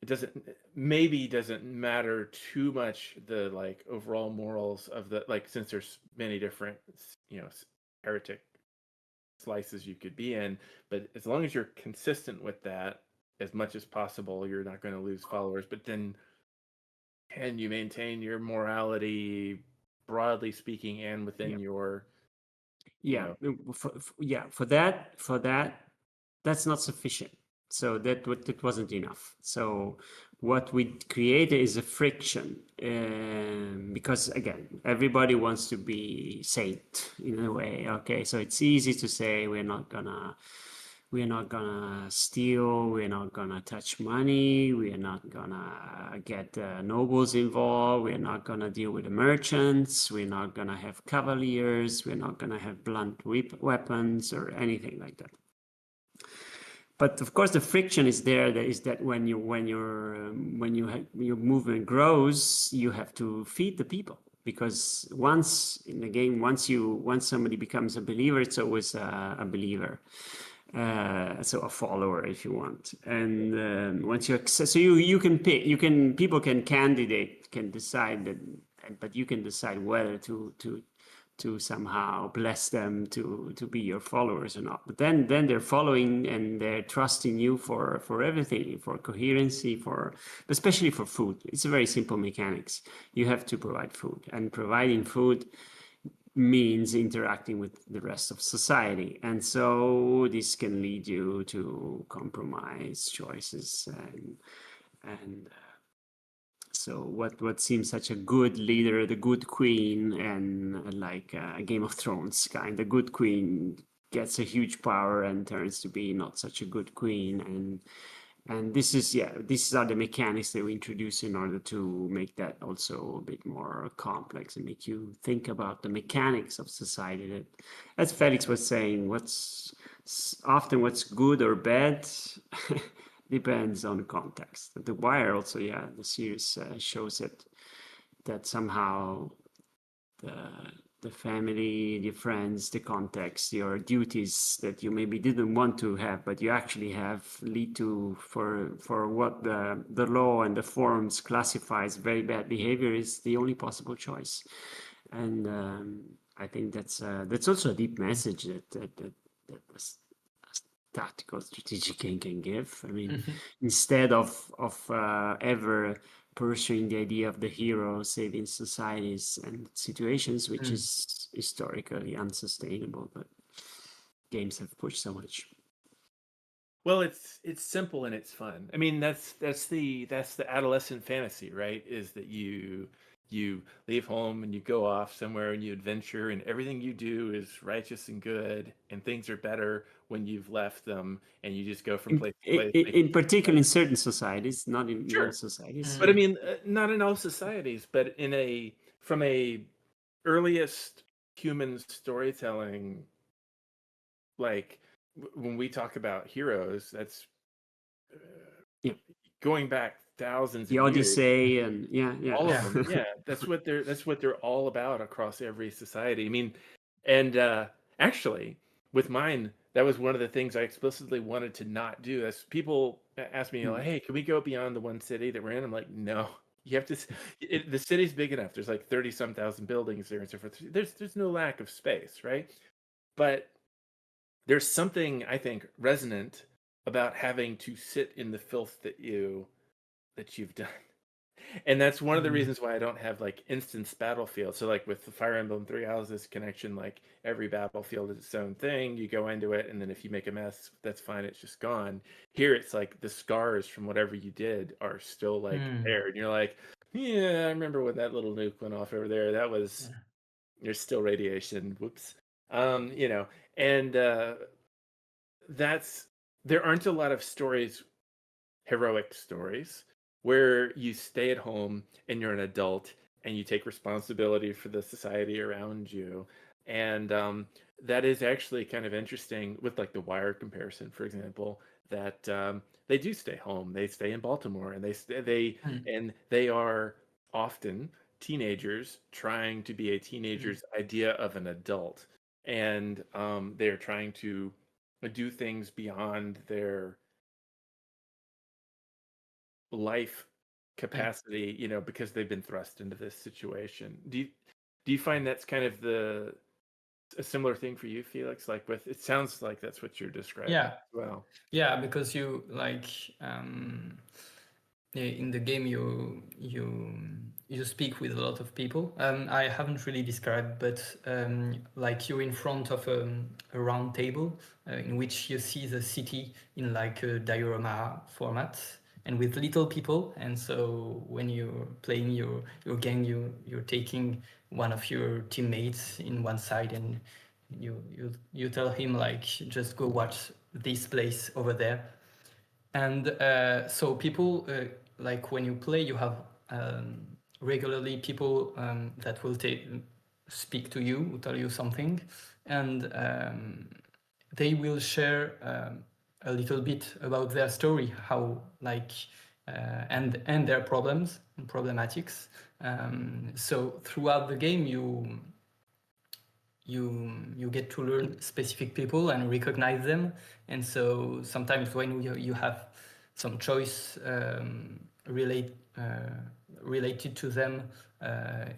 it doesn't matter too much the like overall morals of the, like, since there's many different heretic slices you could be in, but as long as you're consistent with that as much as possible, you're not going to lose followers. But then can you maintain your morality, broadly speaking, and within your for that that's not sufficient. So that wasn't enough. So what we created is a friction, because again, everybody wants to be saint in a way. Okay, so it's easy to say we're not gonna steal, we're not gonna touch money, we're not gonna get nobles involved, we're not gonna deal with the merchants, we're not gonna have cavaliers, we're not gonna have blunt weapons or anything like that. But of course, the friction is there. That is that when your movement grows, you have to feed the people, because once in the game, once somebody becomes a believer, it's always a believer. So a follower, if you want. And once you access, so you can pick, people can decide that, but you can decide whether to to somehow bless them to be your followers or not. But then they're following and they're trusting you for everything, for coherency, for especially for food. It's a very simple mechanics. You have to provide food, and providing food means interacting with the rest of society, and so this can lead you to compromise choices and so what seems such a good leader, the good queen, and like a Game of Thrones kind, the good queen gets a huge power and turns to be not such a good queen, and these are the mechanics that we introduce in order to make that also a bit more complex and make you think about the mechanics of society. That, as Felix was saying, what's good or bad depends on context. The Wire also, the series shows that somehow the family, the friends, the context, your duties that you maybe didn't want to have, but you actually have, lead to for what the law and the forms classifies very bad behavior is the only possible choice. And I think that's also a deep message that tactical strategic game can give. I mean, instead of ever pursuing the idea of the hero saving societies and situations, which is historically unsustainable, but games have pushed so much. Well, it's simple and it's fun. I mean, that's the adolescent fantasy, right? Is that you leave home and you go off somewhere and you adventure, and everything you do is righteous and good, and things are better when you've left them, and you just go from place to place. In particular, in certain societies, not in Sure. all societies. But I mean, not in all societies, but from a earliest human storytelling, like when we talk about heroes, that's going back thousands the of Odyssey years. and All of them. Yeah, that's what they're all about across every society. I mean, and actually, with mine, that was one of the things I explicitly wanted to not do. As people ask me, like, "Hey, can we go beyond the one city that we're in?" I'm like, "No, you have to. The city's big enough. There's like 30-some thousand buildings there and so forth. There's no lack of space, right? But there's something I think resonant about having to sit in the filth that you've done." And that's one of the reasons why I don't have like instance battlefield. So like with the Fire Emblem Three Houses connection, like every battlefield is its own thing. You go into it, and then if you make a mess, that's fine. It's just gone. Here, it's like the scars from whatever you did are still like there, and you're like, yeah, I remember when that little nuke went off over there. That was there's still radiation. Whoops. And there aren't a lot of stories, heroic stories, where you stay at home and you're an adult and you take responsibility for the society around you. And that is actually kind of interesting with like the Wire comparison, for example, that they do stay home. They stay in Baltimore, and they are often teenagers trying to be a teenager's idea of an adult. And they're trying to do things beyond their life capacity, because they've been thrust into this situation. Do you find that's kind of a similar thing for you, Felix? Like it sounds like that's what you're describing as well. Yeah, because you like in the game you speak with a lot of people. I haven't really described, but like you're in front of a round table in which you see the city in like a diorama format and with little people. And so when you're playing your game, you're taking one of your teammates in one side, and you tell him like, just go watch this place over there. And so people, like when you play, you have regularly people that will speak to you, tell you something, and they will share a little bit about their story, how like and their problems and problematics. So throughout the game, you get to learn specific people and recognize them. And so sometimes when you have some choice related to them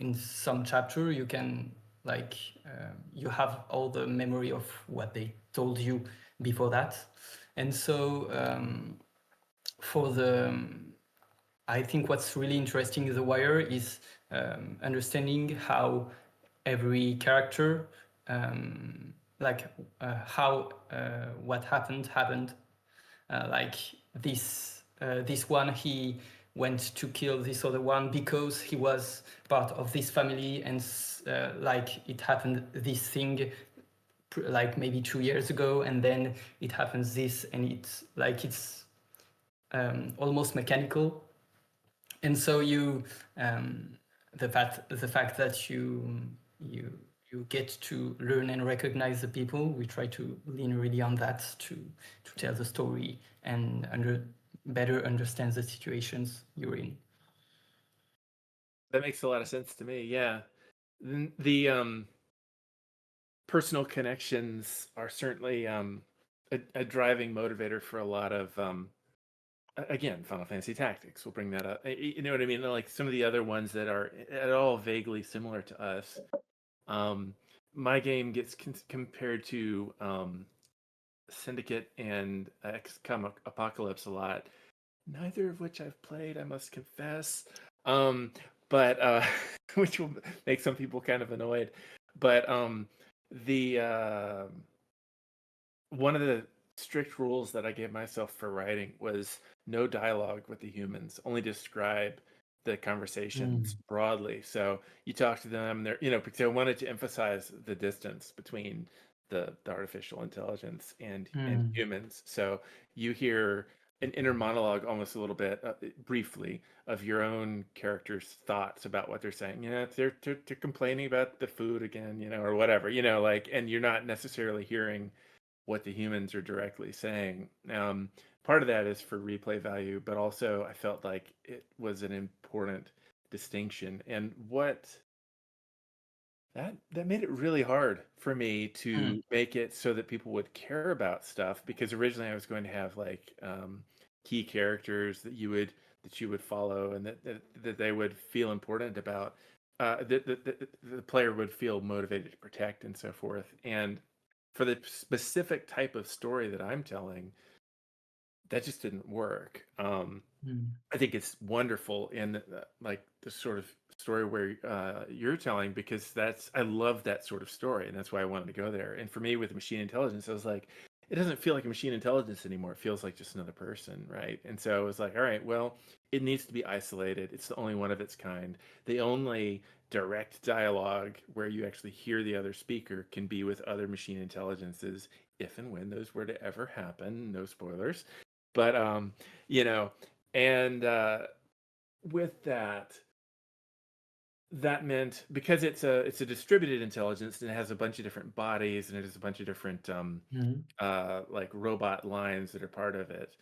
in some chapter, you can like you have all the memory of what they told you before that. And so for the I think what's really interesting in The Wire is understanding how every character, like how what happened. Like this one, he went to kill this other one because he was part of this family, and like it happened this thing like maybe 2 years ago, and then it happens this, and it's like it's almost mechanical. And so you the fact that you get to learn and recognize the people, we try to lean really on that to tell the story and better understand the situations you're in. That makes a lot of sense to me. Yeah. The personal connections are certainly a driving motivator for a lot of again, Final Fantasy Tactics. We'll bring that up. You know what I mean? Like some of the other ones that are at all vaguely similar to us. My game gets compared to Syndicate and XCOM Apocalypse a lot. Neither of which I've played, I must confess. But which will make some people kind of annoyed. But the one of the strict rules that I gave myself for writing was no dialogue with the humans, only describe the conversations broadly. So you talk to them, they're, because I wanted to emphasize the distance between the artificial intelligence and humans. So you hear an inner monologue almost a little bit briefly of your own character's thoughts about what they're saying. They're complaining about the food again, or whatever, like, and you're not necessarily hearing what the humans are directly saying. Part of that is for replay value, but also I felt like it was an important distinction. And that made it really hard for me to make it so that people would care about stuff, because originally I was going to have like key characters that you would follow, and that they would feel important about, that the player would feel motivated to protect and so forth. And for the specific type of story that I'm telling, that just didn't work. I think it's wonderful in like the sort of story where you're telling, because I love that sort of story, and that's why I wanted to go there. And for me, with machine intelligence, I was like, it doesn't feel like a machine intelligence anymore. It feels like just another person, right? And so I was like, all right, well, it needs to be isolated. It's the only one of its kind. The only direct dialogue where you actually hear the other speaker can be with other machine intelligences, if and when those were to ever happen. No spoilers. But and with that meant, because it's a distributed intelligence, and it has a bunch of different bodies, and it has a bunch of different like robot lines that are part of it.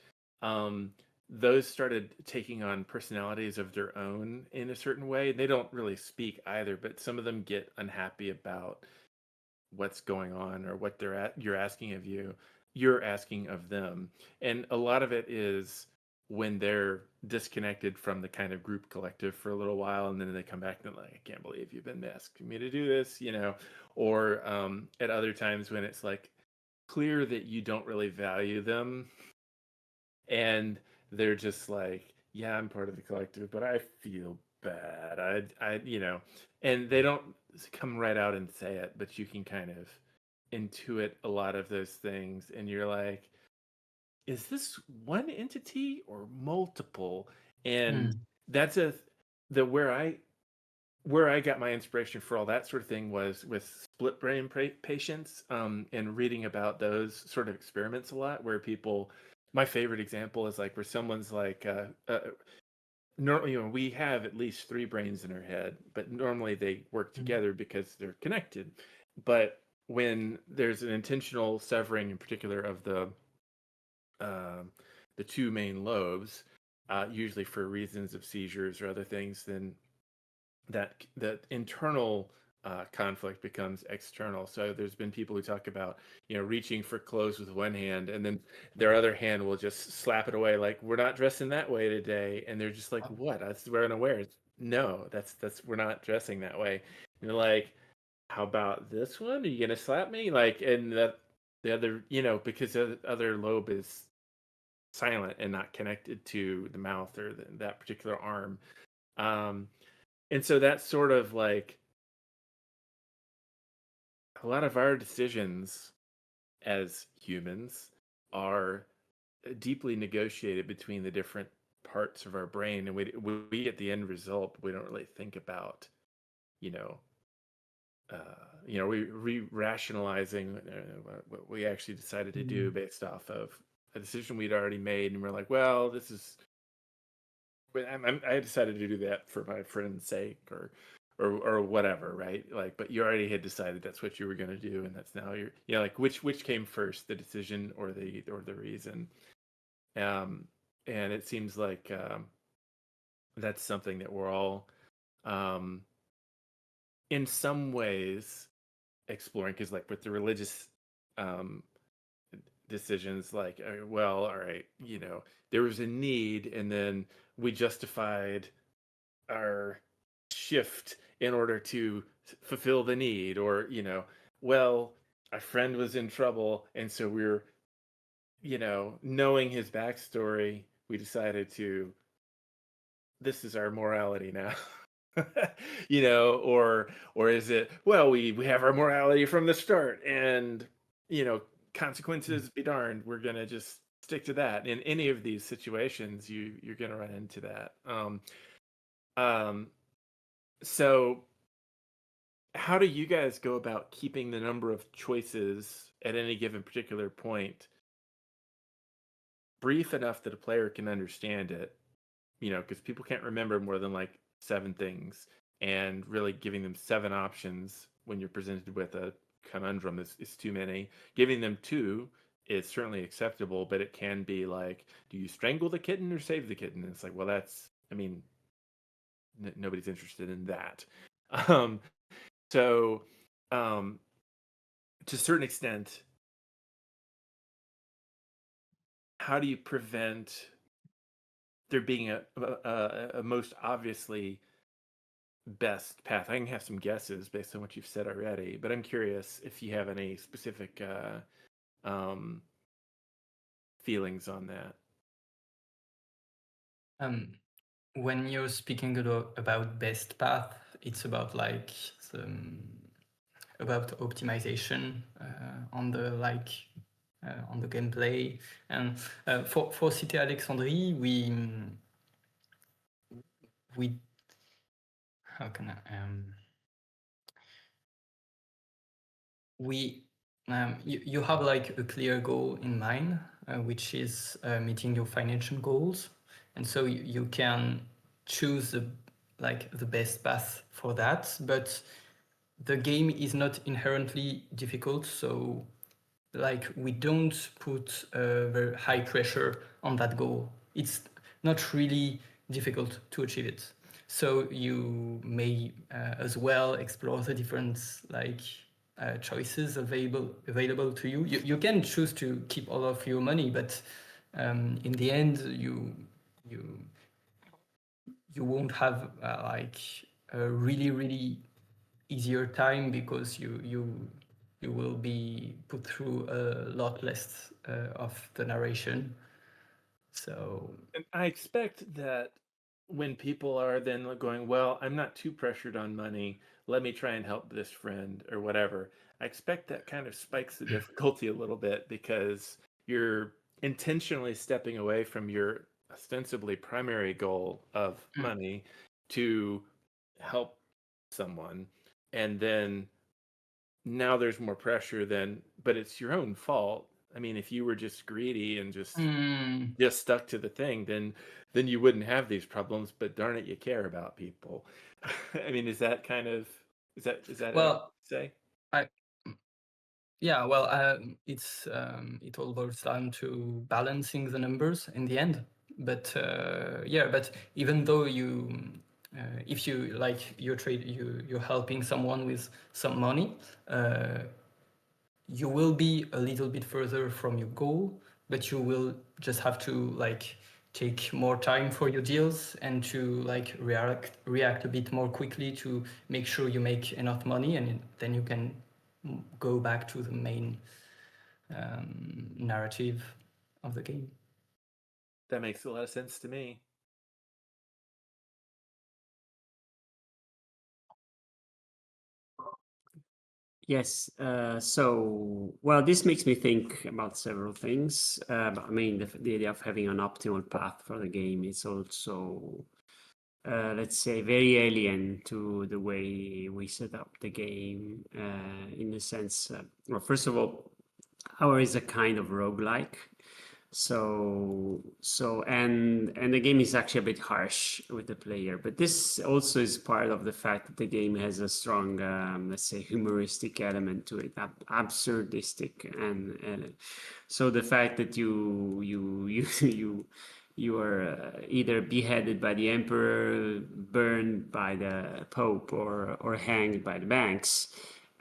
Those started taking on personalities of their own in a certain way. They don't really speak either, but some of them get unhappy about what's going on, or what you're asking of you. You're asking of them. And a lot of it is when they're disconnected from the kind of group collective for a little while, and then they come back and they're like, I can't believe you've been asking me to do this, or at other times when it's like clear that you don't really value them, and they're just like, yeah, I'm part of the collective, but I feel bad. And they don't come right out and say it, but you can kind of intuit a lot of those things, and you're like, is this one entity or multiple? And that's where I got my inspiration for all that sort of thing was with split brain patients, and reading about those sort of experiments a lot, where people, my favorite example is like where someone's like, we have at least 3 brains in our head, but normally they work together because they're connected. But when there's an intentional severing, in particular, of the 2 main lobes, usually for reasons of seizures or other things, then that internal conflict becomes external. So there's been people who talk about, reaching for clothes with one hand, and then their other hand will just slap it away, like, we're not dressing that way today. And they're just like, what? That's what I'm wearing. No, that's we're not dressing that way. And they're like, how about this one? Are you gonna slap me? Like, and the other, because the other lobe is silent and not connected to the mouth or that particular arm. Um, and so that's sort of like a lot of our decisions as humans are deeply negotiated between the different parts of our brain, and we get the end result, but we don't really think about, you know, we rationalizing what we actually decided to do based off of a decision we'd already made, and we're like, well, this is, I decided to do that for my friend's sake, or whatever, right? Like, but you already had decided that's what you were going to do, and that's now like which came first, the decision or the reason. And it seems like that's something that we're all um, in some ways exploring, because like with the religious um, decisions, like, well, all right, there was a need, and then we justified our shift in order to fulfill the need, or well, our friend was in trouble, and so we're knowing his backstory, we decided to, this is our morality now. Or is it, well, we have our morality from the start, and consequences be darned, we're gonna just stick to that. In any of these situations, you're gonna run into that. So how do you guys go about keeping the number of choices at any given particular point brief enough that a player can understand it? Because people can't remember more than like 7 things, and really giving them 7 options when you're presented with a conundrum is too many. Giving them 2 is certainly acceptable, but it can be like, do you strangle the kitten or save the kitten? And it's like, well, nobody's interested in that. So to a certain extent, how do you prevent there being a most obviously best path? I can have some guesses based on what you've said already, but I'm curious if you have any specific um, feelings on that. When you're speaking about best path, it's about like about optimization on the on the gameplay. And for Cité Alexandrie, we how can I you have like a clear goal in mind, which is meeting your financial goals, and so you can choose the best path for that. But the game is not inherently difficult, so like we don't put very high pressure on that goal. It's not really difficult to achieve it. So you may as well explore the different choices available to you. You can choose to keep all of your money, but in the end, you won't have a really easier time, because you will be put through a lot less of the narration. So And I expect that when people are then going, well, I'm not too pressured on money, let me try and help this friend or whatever, I expect that kind of spikes the difficulty a little bit, because you're intentionally stepping away from your ostensibly primary goal of money to help someone. And then now there's more pressure but it's your own fault. I mean, if you were just greedy and just stuck to the thing, then you wouldn't have these problems, but darn it, you care about people. I mean, is that well, say? Yeah, well, it all boils down to balancing the numbers in the end. But yeah, but even though if you like you're helping someone with some money, you will be a little bit further from your goal, but you will just have to take more time for your deals and to like react a bit more quickly to make sure you make enough money, and then you can go back to the main narrative of the game. That makes a lot of sense to me. Yes. So, well, this makes me think about several things. But I mean, the idea of having an optimal path for the game is also, let's say, very alien to the way we set up the game. In the sense, well, first of all, ours is a kind of roguelike. And the game is actually a bit harsh with the player, but this also is part of the fact that the game has a strong, let's say, humoristic element to it, absurdistic, and so the fact that you are either beheaded by the emperor, burned by the pope, or hanged by the banks.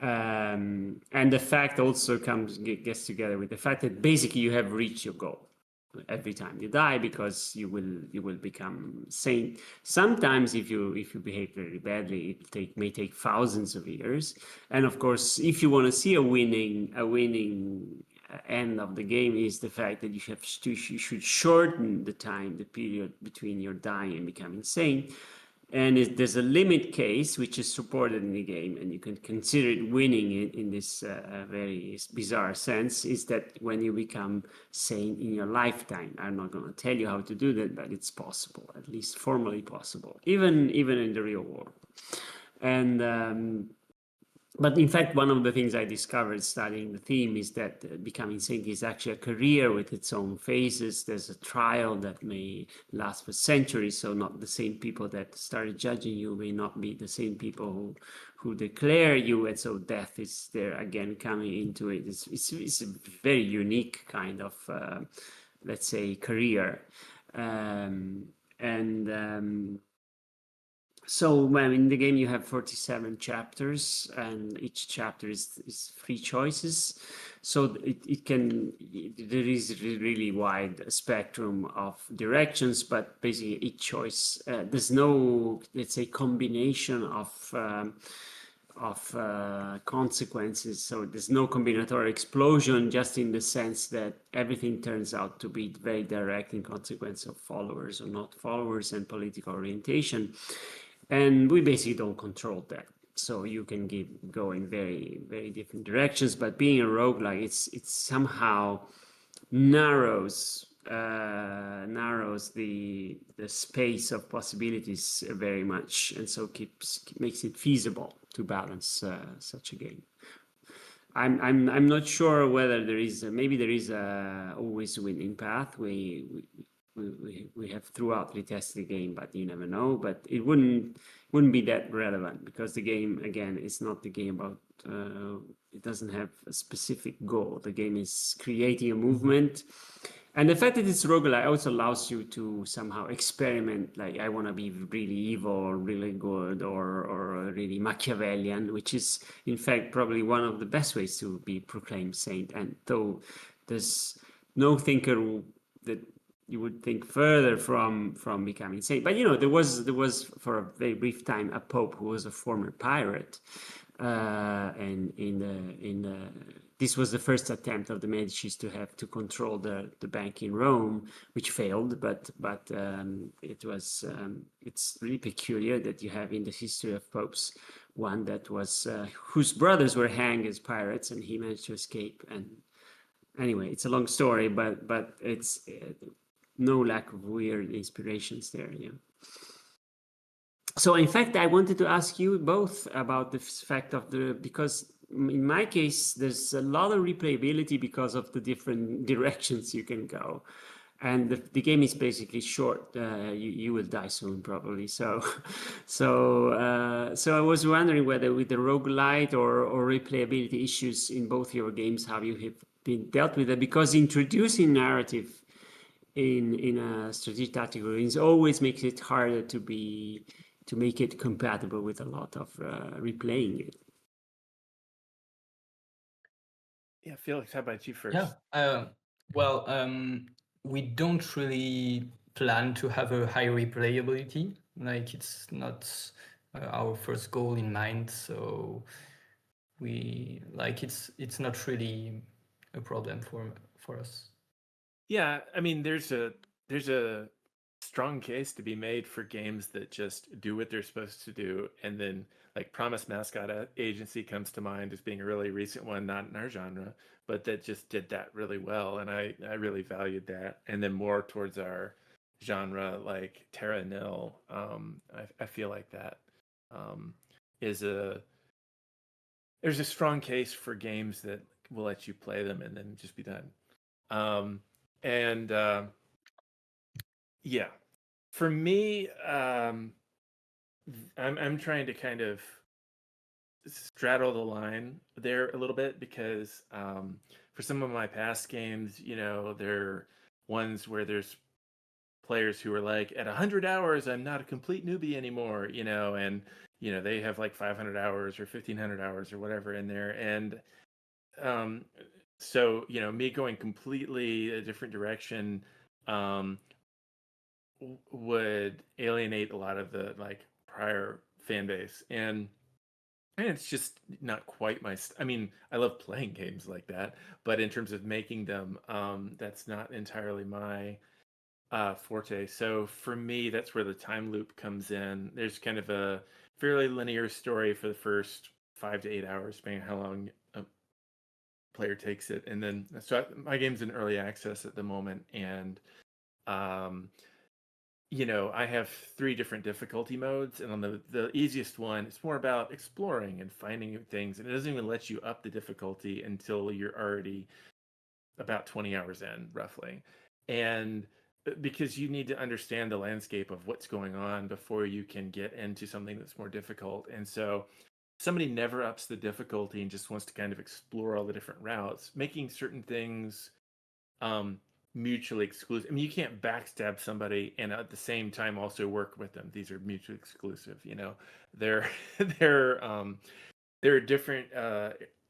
And the fact also gets together with the fact that basically you have reached your goal every time you die, because you will become saint. Sometimes if you behave very badly, it may take thousands of years. And of course, if you want to see a winning end of the game, is the fact that you should shorten the period between your dying and becoming saint. And there's a limit case which is supported in the game, and you can consider it winning in this very bizarre sense, is that when you become sane in your lifetime. I'm not going to tell you how to do that, but it's possible, at least formally possible, even in the real world. And but in fact, one of the things I discovered studying the theme is that becoming saint is actually a career with its own phases. There's a trial that may last for centuries, so not the same people that started judging you may not be the same people who declare you, and so death is there again coming into it. It's a very unique kind of, let's say, career. So in the game you have 47 chapters, and each chapter is 3 choices. So there is a really wide spectrum of directions, but basically each choice, there's no, let's say, combination of consequences. So there's no combinatorial explosion, just in the sense that everything turns out to be very direct in consequence of followers or not followers and political orientation. And we basically don't control that. So you can go in very, very different directions, but being a roguelike, it somehow narrows the space of possibilities very much, and so makes it feasible to balance such a game. I'm not sure whether there is maybe there is a always winning path. We have throughout retested the game, but you never know. But it wouldn't be that relevant, because the game, again, is not the game about it doesn't have a specific goal. The game is creating a movement. And the fact that it's roguelike also allows you to somehow experiment, like, I want to be really evil or really good or really Machiavellian, which is in fact probably one of the best ways to be proclaimed saint. And though there's no thinker that you would think further from becoming saint, but there was for a very brief time a pope who was a former pirate, and this was the first attempt of the Medicis to have to control the bank in Rome, which failed. But it's really peculiar that you have in the history of popes one that was whose brothers were hanged as pirates, and he managed to escape. And anyway, it's a long story, but it's no lack of weird inspirations there. Yeah. So in fact, I wanted to ask you both about the fact of because in my case, there's a lot of replayability because of the different directions you can go. And the game is basically short. You will die soon, probably. So I was wondering whether with the roguelite or replayability issues in both your games, how you have been dealt with it, because introducing narrative in a strategic tactical games always makes it harder to make it compatible with a lot of replaying it. Yeah, Felix, how about you first? Yeah. Well, we don't really plan to have a high replayability. Like it's not our first goal in mind, so we like it's not really a problem for us. Yeah, I mean, there's a strong case to be made for games that just do what they're supposed to do, and then like Promise Mascot Agency comes to mind as being a really recent one, not in our genre, but that just did that really well, and I really valued that. And then more towards our genre, like Terra Nil, I feel like that um, is there's a strong case for games that will let you play them and then just be done. Um, and yeah, for me, I'm trying to kind of straddle the line there a little bit because for some of my past games, you know, they're ones where there's players who are like, at 100 hours, I'm not a complete newbie anymore, you know, and you know they have like 500 hours or 1500 hours or whatever in there, and um, so you know, me going completely a different direction um, would alienate a lot of the like prior fan base, and it's just not quite my I mean, I love playing games like that, but in terms of making them, that's not entirely my forte. So for me, that's where the time loop comes in. There's kind of a fairly linear story for the first 5 to 8 hours, depending on how long a player takes it, and then so my game's in early access at the moment, and um, you know, I have 3 different difficulty modes, and on the easiest one, it's more about exploring and finding things, and it doesn't even let you up the difficulty until you're already about 20 hours in, roughly. And because you need to understand the landscape of what's going on before you can get into something that's more difficult. And so somebody never ups the difficulty and just wants to kind of explore all the different routes, making certain things um, mutually exclusive. I mean, you can't backstab somebody and at the same time also work with them. These are mutually exclusive. You know, they're they're there are different.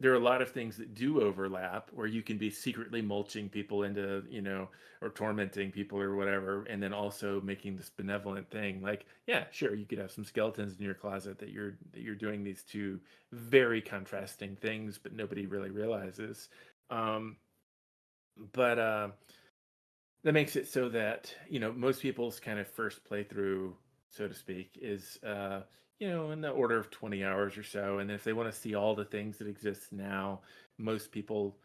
There are a lot of things that do overlap where you can be secretly mulching people into, you know, or tormenting people or whatever, and then also making this benevolent thing. Like, yeah, sure, you could have some skeletons in your closet that you're doing these 2 very contrasting things, but nobody really realizes. Um, but that makes it so that, you know, most people's kind of first playthrough, so to speak, is you know, in the order of 20 hours or so. And if they want to see all the things that exist now, most people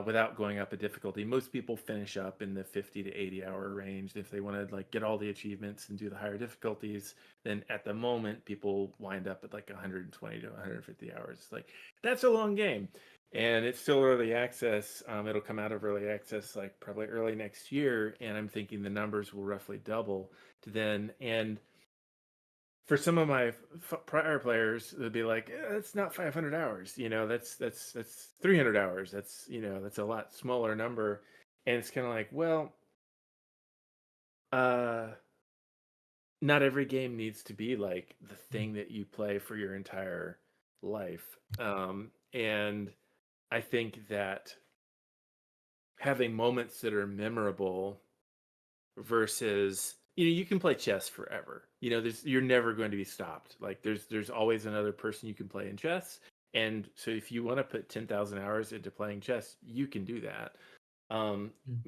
without going up a difficulty, most people finish up in the 50 to 80 hour range. If they want to like get all the achievements and do the higher difficulties, then at the moment people wind up at like 120 to 150 hours. Like, that's a long game, and it's still early access. It'll come out of early access like probably early next year, and I'm thinking the numbers will roughly double to then. And for some of my prior players, they'd be like, "It's not 500 hours. You know, that's 300 hours. That's, you know, that's a lot smaller number." And it's kind of like, well, uh, not every game needs to be like the thing that you play for your entire life. And I think that having moments that are memorable versus, you know, you can play chess forever. You know, you're never going to be stopped. Like there's always another person you can play in chess. And so if you want to put 10,000 hours into playing chess, you can do that.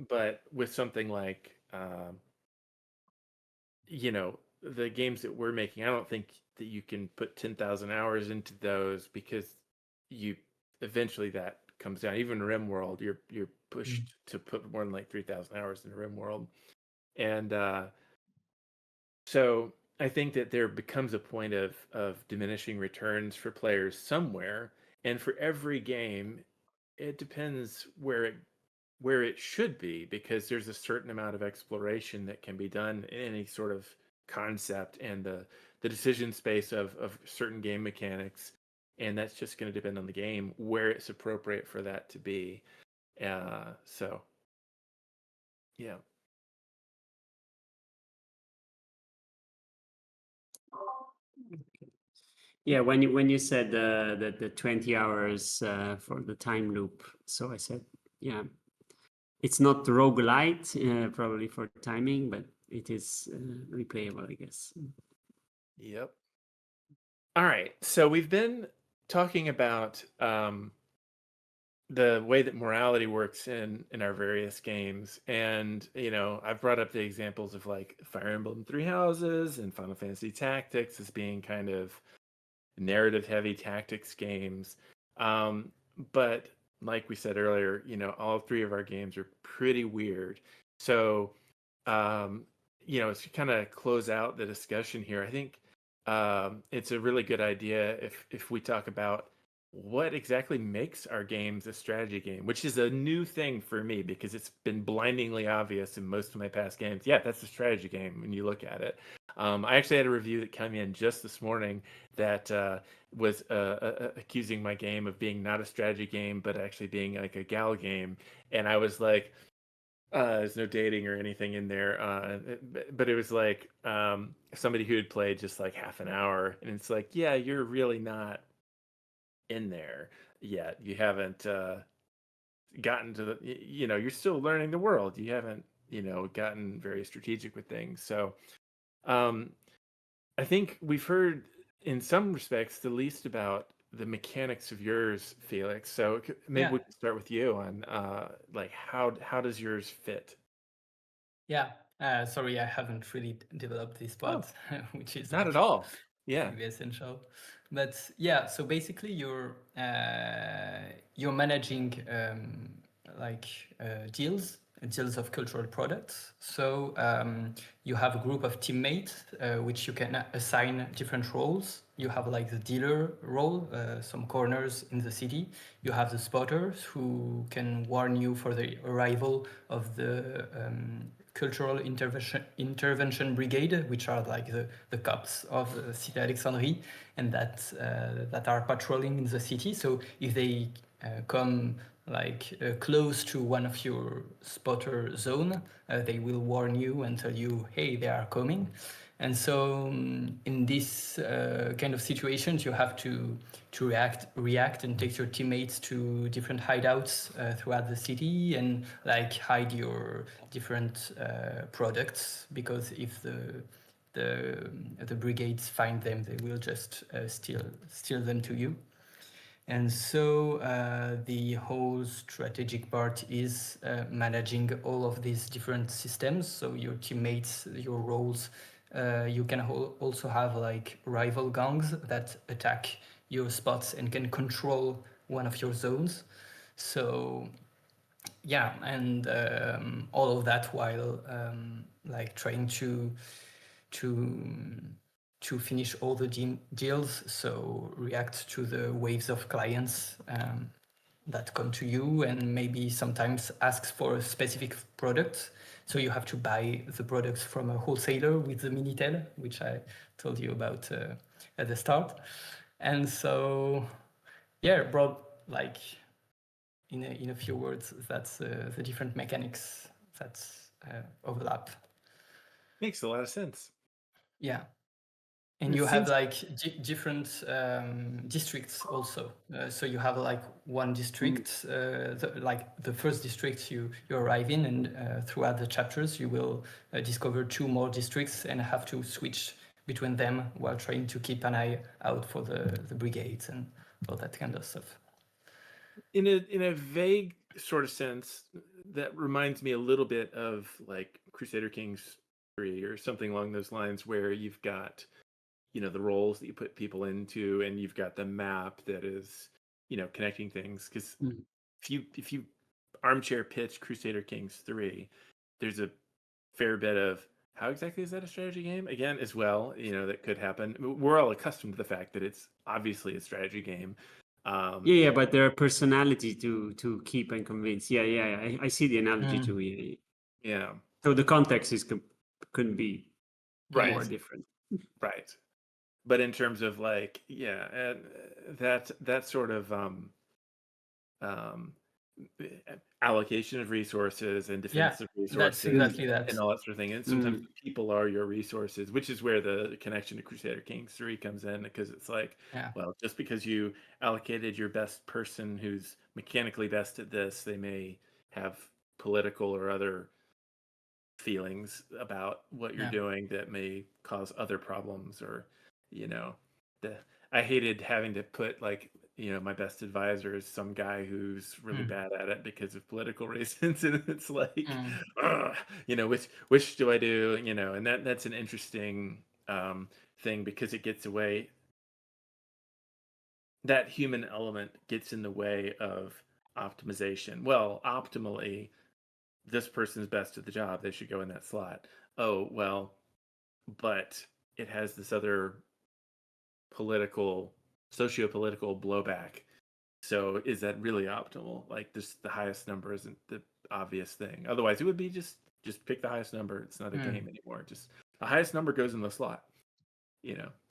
But with something like you know, the games that we're making, I don't think that you can put 10,000 hours into those, because you eventually that comes down. Even RimWorld, you're pushed to put more than like 3,000 hours in RimWorld. And so I think that there becomes a point of diminishing returns for players somewhere, and for every game, it depends where it should be, because there's a certain amount of exploration that can be done in any sort of concept, and the decision space of certain game mechanics, and that's just going to depend on the game where it's appropriate for that to be. So yeah. Yeah, when you said the 20 hours for the time loop, so I said, yeah, it's not roguelite probably for timing, but it is replayable, I guess. Yep. All right. So we've been talking about the way that morality works in our various games, and I've brought up the examples of like Fire Emblem Three Houses and Final Fantasy Tactics as being kind of narrative heavy tactics games. Um, but like we said earlier, all three of our games are pretty weird. So, um, to kind of close out the discussion here, I think it's a really good idea if we talk about what exactly makes our games a strategy game, which is a new thing for me because it's been blindingly obvious in most of my past games. Yeah, that's a strategy game when you look at it. I actually had a review that came in just this morning that was accusing my game of being not a strategy game, but actually being like a gal game. And I was like, there's no dating or anything in there. But it was like somebody who had played just like half an hour. And it's like, yeah, you're really not in there yet. You haven't gotten to you're still learning the world. You haven't, gotten very strategic with things. So um, I think we've heard, in some respects, the least about the mechanics of yours, Felix. So maybe Yeah. we can start with you on like how does yours fit? Yeah. Sorry, I haven't really developed this Oh, part, which is not at like all. Yeah. maybe essential. But yeah, so basically you're managing like deals of cultural products. So you have a group of teammates which you can assign different roles. You have like the dealer role, some corners in the city. You have the spotters who can warn you for the arrival of the cultural intervention brigade, which are like the cops of Cité Alexandrie, and that are patrolling in the city. So if they come like close to one of your spotter zone, they will warn you and tell you, hey, they are coming. And so in this kind of situations, you have to react and take your teammates to different hideouts throughout the city and like hide your different products, because if the brigades find them, they will just steal them to you. And so the whole strategic part is managing all of these different systems. So your teammates, your roles, you can also have like rival gangs that attack your spots and can control one of your zones. So yeah, and all of that while like trying to finish all the deals, so react to the waves of clients that come to you and maybe sometimes asks for a specific product. So you have to buy the products from a wholesaler with the Minitel, which I told you about at the start. And so, yeah, brought like in a few words, that's the different mechanics that overlap. Makes a lot of sense. Yeah. And It you have seems like different districts also. So you have like one district, like the first district you arrive in, and throughout the chapters you will discover two more districts and have to switch between them while trying to keep an eye out for the brigades and all that kind of stuff. in a vague sort of sense, that reminds me a little bit of like Crusader Kings 3 or something along those lines, where you've got the roles that you put people into, and you've got the map that is connecting things. Because if you armchair pitch Crusader Kings 3, there's a fair bit of how exactly is that a strategy game again as well, that could happen. We're all accustomed to the fact that it's obviously a strategy game. Yeah, but there are personality to keep and convince. Yeah. I see the analogy too. Yeah. So the context couldn't be Right. more different. Right. But in terms of like, that sort of allocation of resources and defense of that's resources exactly that. and all that sort of thing. And sometimes people are your resources, which is where the connection to Crusader Kings 3 comes in, because it's like, well, just because you allocated your best person who's mechanically best at this, they may have political or other feelings about what you're Yeah. doing that may cause other problems, or you know, the I hated having to put like, my best advisor is some guy who's really Mm. bad at it because of political reasons, and it's like, Mm. ugh, which do I do, and that's an interesting thing, because it gets away, that human element gets in the way of optimization. Well, optimally, this person's best at the job, they should go in that slot. Oh, well, but it has this other political, socio-political blowback. So is that really optimal? Like, this, the highest number isn't the obvious thing. Otherwise, it would be just pick the highest number. It's not a Mm. game anymore. Just the highest number goes in the slot.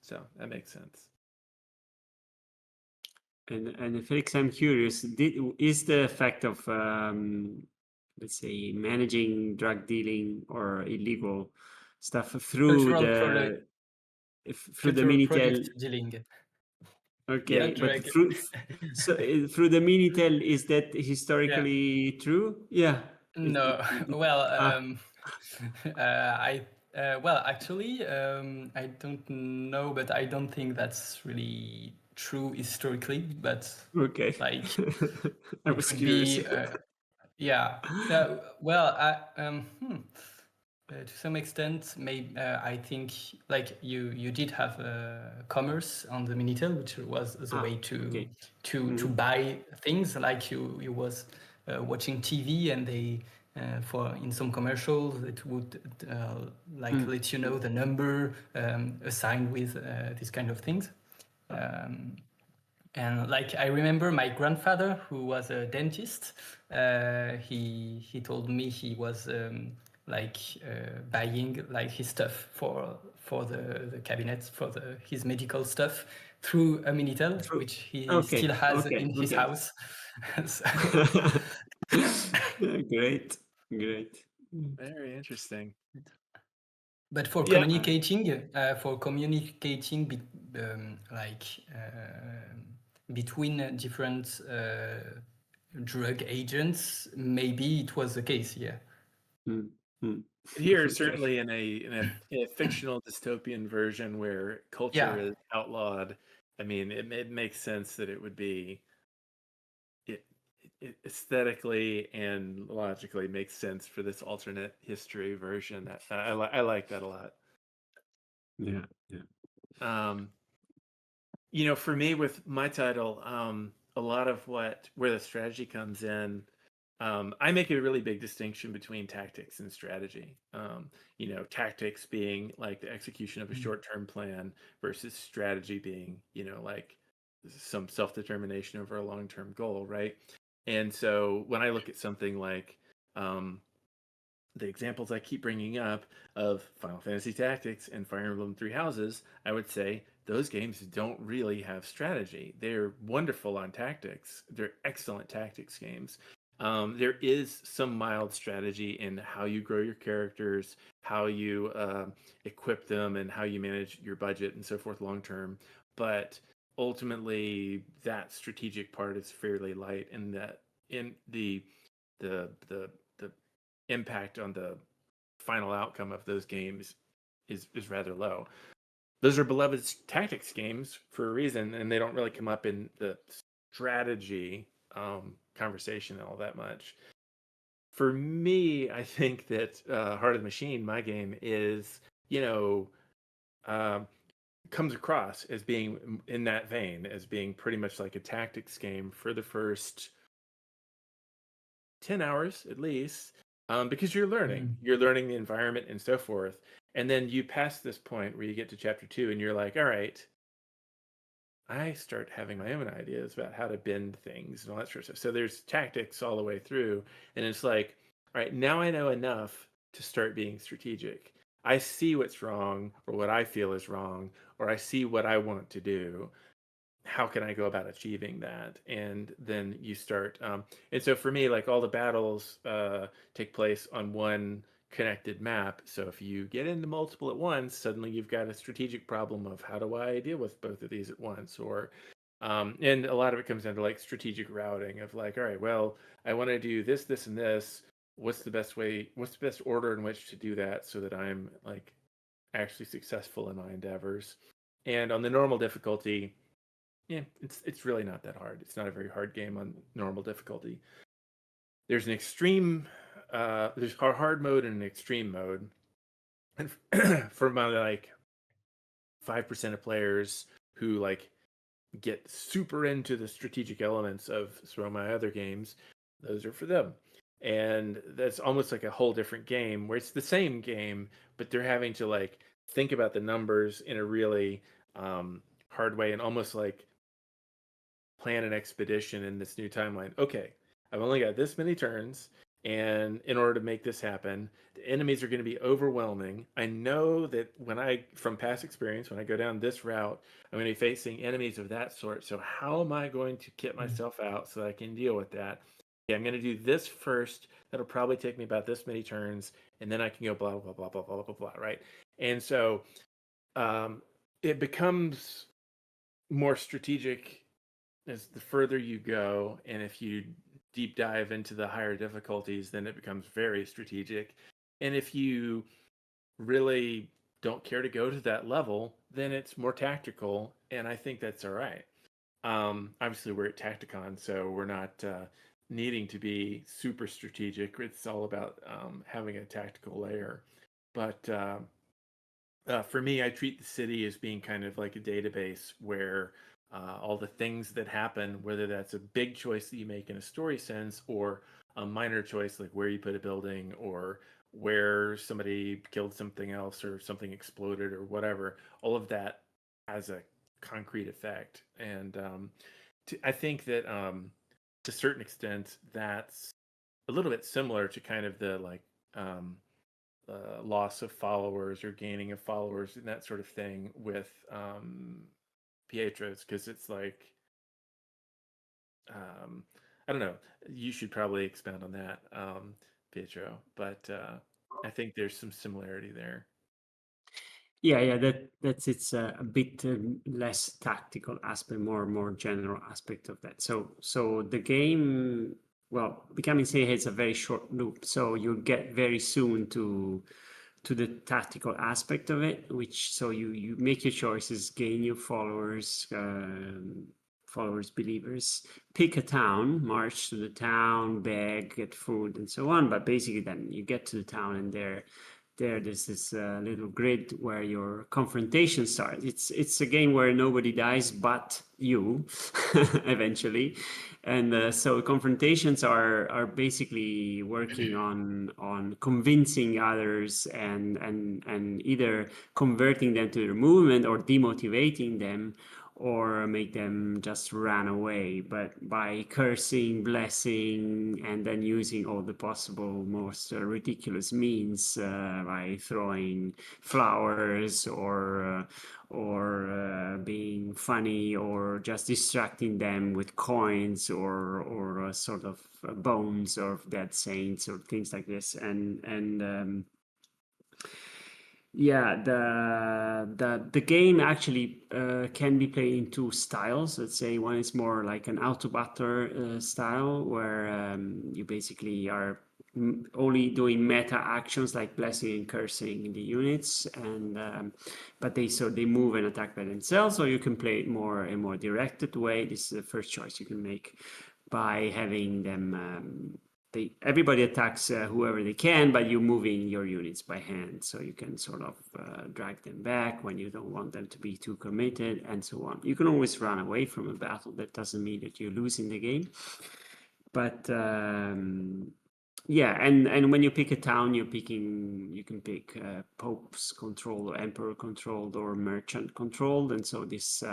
So that makes sense. And Felix, I'm curious, is the effect of, let's say, managing drug dealing or illegal stuff through Cultural the cultural Minitel? product dealing, Yeah. Okay, not but drug. through the Minitel, is that Yeah. historically true? Yeah. No. Well, ah, actually, I don't know, but I don't think that's really true historically. But okay. like, I it was would curious. be, yeah. To some extent, maybe I think like you did have commerce on the Minitel, which was the way Okay. to buy things. Like you was watching TV, and they for in some commercials it would let you know the number assigned with these kind of things. And like I remember my grandfather, who was a dentist, he told me he was buying like his stuff for the cabinets for his medical stuff through a Minitel, which he Okay. still has Okay. in his Okay. house. Great. Great. Very interesting. But for Yeah. communicating between different drug agents, maybe it was the case. Yeah. Here, Okay. certainly in a fictional dystopian version where culture Yeah. is outlawed, I mean, it makes sense that it would be, it aesthetically and logically makes sense for this alternate history version. I like that a lot. Yeah. Yeah. For me, with my title, a lot of where the strategy comes in, I make a really big distinction between tactics and strategy. Tactics being like the execution of a short-term plan versus strategy being, like some self-determination over a long-term goal, right? And so when I look at something like the examples I keep bringing up of Final Fantasy Tactics and Fire Emblem Three Houses, I would say those games don't really have strategy. They're wonderful on tactics. They're excellent tactics games. There is some mild strategy in how you grow your characters, how you equip them, and how you manage your budget and so forth long term. But ultimately, that strategic part is fairly light, and that in the impact on the final outcome of those games is rather low. Those are beloved tactics games for a reason, and they don't really come up in the strategy conversation all that much. For me, I think that Heart of the Machine, my game, is comes across as being in that vein, as being pretty much like a tactics game for the first 10 hours at least, because you're learning the environment and so forth. And then you pass this point where you get to chapter 2 and you're like, all right, I start having my own ideas about how to bend things and all that sort of stuff. So there's tactics all the way through, and it's like, all right, now I know enough to start being strategic. I see what's wrong, or what I feel is wrong, or I see what I want to do. How can I go about achieving that? And then you start. And so for me, like, all the battles take place on one connected map. So if you get into multiple at once, suddenly you've got a strategic problem of how do I deal with both of these at once? Or and a lot of it comes down to like strategic routing of like, all right, well, I want to do this, this, and this. what's the best order in which to do that so that I'm like actually successful in my endeavors. And on the normal difficulty, yeah, it's really not that hard. It's not a very hard game on normal difficulty. There's an extreme, there's a hard mode and an extreme mode. And for my like 5% of players who like get super into the strategic elements of some of my other games, those are for them. And that's almost like a whole different game where it's the same game, but they're having to like think about the numbers in a really hard way and almost like plan an expedition in this new timeline. Okay, I've only got this many turns, and in order to make this happen, the enemies are going to be overwhelming. I know that from past experience, when I go down this route, I'm going to be facing enemies of that sort. So how am I going to kit myself out so that I can deal with that? Yeah, I'm going to do this first. That'll probably take me about this many turns, and then I can go blah blah blah blah blah blah blah. Right, and so it becomes more strategic as the further you go, and if you deep dive into the higher difficulties, then it becomes very strategic. And if you really don't care to go to that level, then it's more tactical, and I think that's all right. Obviously, we're at TactiCon, so we're not needing to be super strategic. It's all about having a tactical layer. But for me, I treat the city as being kind of like a database where all the things that happen, whether that's a big choice that you make in a story sense or a minor choice like where you put a building or where somebody killed something else or something exploded or whatever, all of that has a concrete effect. And I think that to a certain extent, that's a little bit similar to kind of the like loss of followers or gaining of followers and that sort of thing with Pietro's, because it's like I don't know. You should probably expound on that, Pietro. But I think there's some similarity there. Yeah, that's it's a bit less tactical aspect, more general aspect of that. So the game, well, Becoming Say it's a very short loop, so you'll get very soon to the tactical aspect of it, which so you make your choices, gain your followers, believers, pick a town, march to the town, beg, get food, and so on. But basically, then you get to the town, and there's this little grid where your confrontation starts. It's a game where nobody dies but you eventually, and so confrontations are basically working on convincing others and either converting them to their movement or demotivating them or make them just run away, but by cursing, blessing, and then using all the possible most ridiculous means, by throwing flowers or being funny or just distracting them with coins or sort of bones of dead saints or things like this. And yeah, the game actually can be played in two styles. Let's say one is more like an auto batter style, where you basically are only doing meta actions like blessing and cursing the units, and but they move and attack by themselves, or you can play it more a more directed way. This is the first choice you can make by having them. Everybody attacks whoever they can, but you're moving your units by hand, so you can sort of drag them back when you don't want them to be too committed, and so on. You can always run away from a battle. That doesn't mean that you're losing the game. But yeah, and when you pick a town, you can pick Pope's controlled or Emperor controlled or Merchant controlled, and so this.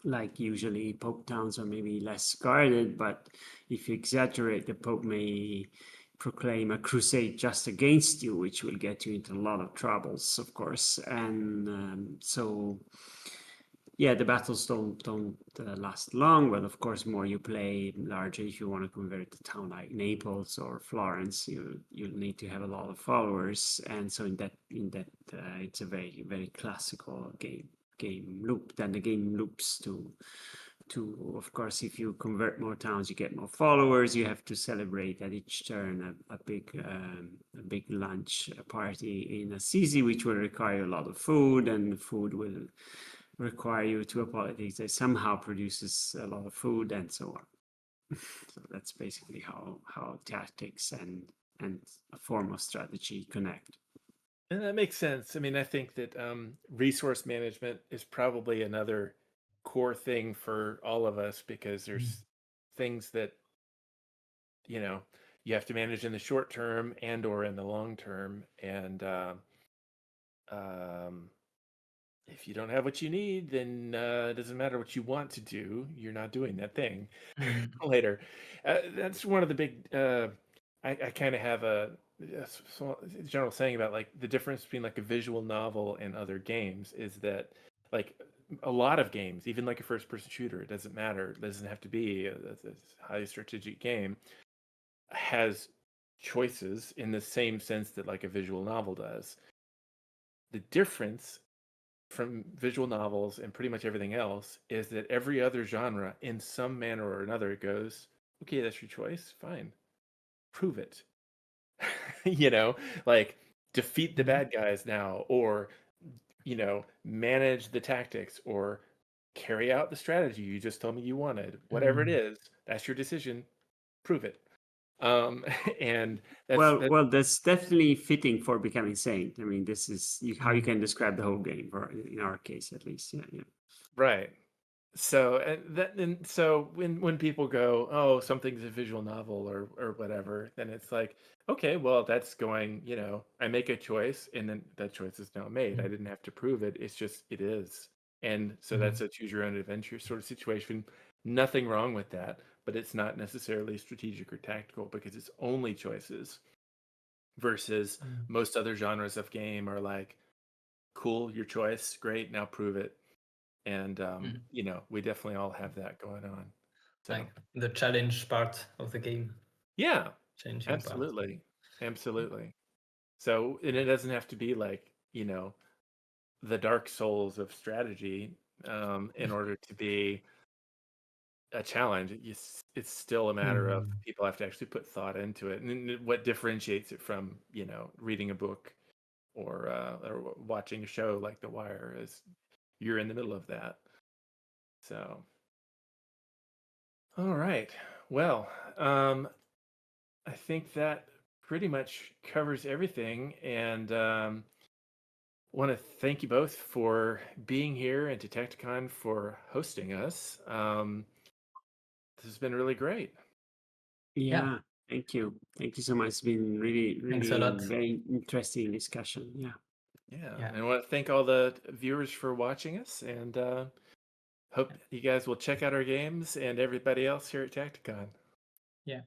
Like usually Pope towns are maybe less guarded, but if you exaggerate, the Pope may proclaim a crusade just against you, which will get you into a lot of troubles, of course. And so, yeah, the battles don't last long, but of course, more you play, larger. If you want to convert a town like Naples or Florence, you'll need to have a lot of followers, and so in that it's a very very classical game loop. Then the game loops to of course, if you convert more towns, you get more followers. You have to celebrate at each turn a big lunch party in Assisi, which will require a lot of food, and the food will require you to a politics that somehow produces a lot of food, and so on. So that's basically how tactics and a form of strategy connect. And that makes sense. I mean, I think that resource management is probably another core thing for all of us because there's things that, you know, you have to manage in the short term and or in the long term. And if you don't have what you need, then it doesn't matter what you want to do. You're not doing that thing later. That's one of the big. I kind of have a general saying about like the difference between like a visual novel and other games is that like a lot of games, even like a first-person shooter, it doesn't matter. It doesn't have to be a highly strategic game, has choices in the same sense that like a visual novel does. The difference from visual novels and pretty much everything else is that every other genre, in some manner or another, goes, okay, that's your choice, fine, prove it. Like defeat the bad guys now, or manage the tactics, or carry out the strategy you just told me you wanted. Whatever it is, that's your decision. Prove it. And that's definitely fitting for becoming saint. I mean, this is how you can describe the whole game, or in our case at least. Yeah. Right. So so when people go, oh, something's a visual novel or whatever, then it's like, okay, well, that's going, I make a choice and then that choice is now made. I didn't have to prove it. It's just it is. And so that's a choose your own adventure sort of situation. Nothing wrong with that, but it's not necessarily strategic or tactical because it's only choices versus most other genres of game are like, cool, your choice, great, now prove it. And we definitely all have that going on. So like the challenge part of the game. Yeah, Changing absolutely. Absolutely. So, and it doesn't have to be like, the Dark Souls of strategy in order to be a challenge. It's still a matter of people have to actually put thought into it. And what differentiates it from, reading a book or watching a show like The Wire is you're in the middle of that. So, all right. Well, I think that pretty much covers everything. And want to thank you both for being here and to TactiCon for hosting us. This has been really great. Yeah. Thank you. Thank you so much. It's been really, Thanks a lot. very interesting discussion. Yeah. Yeah. And I want to thank all the viewers for watching us and hope you guys will check out our games and everybody else here at TactiCon. Yeah.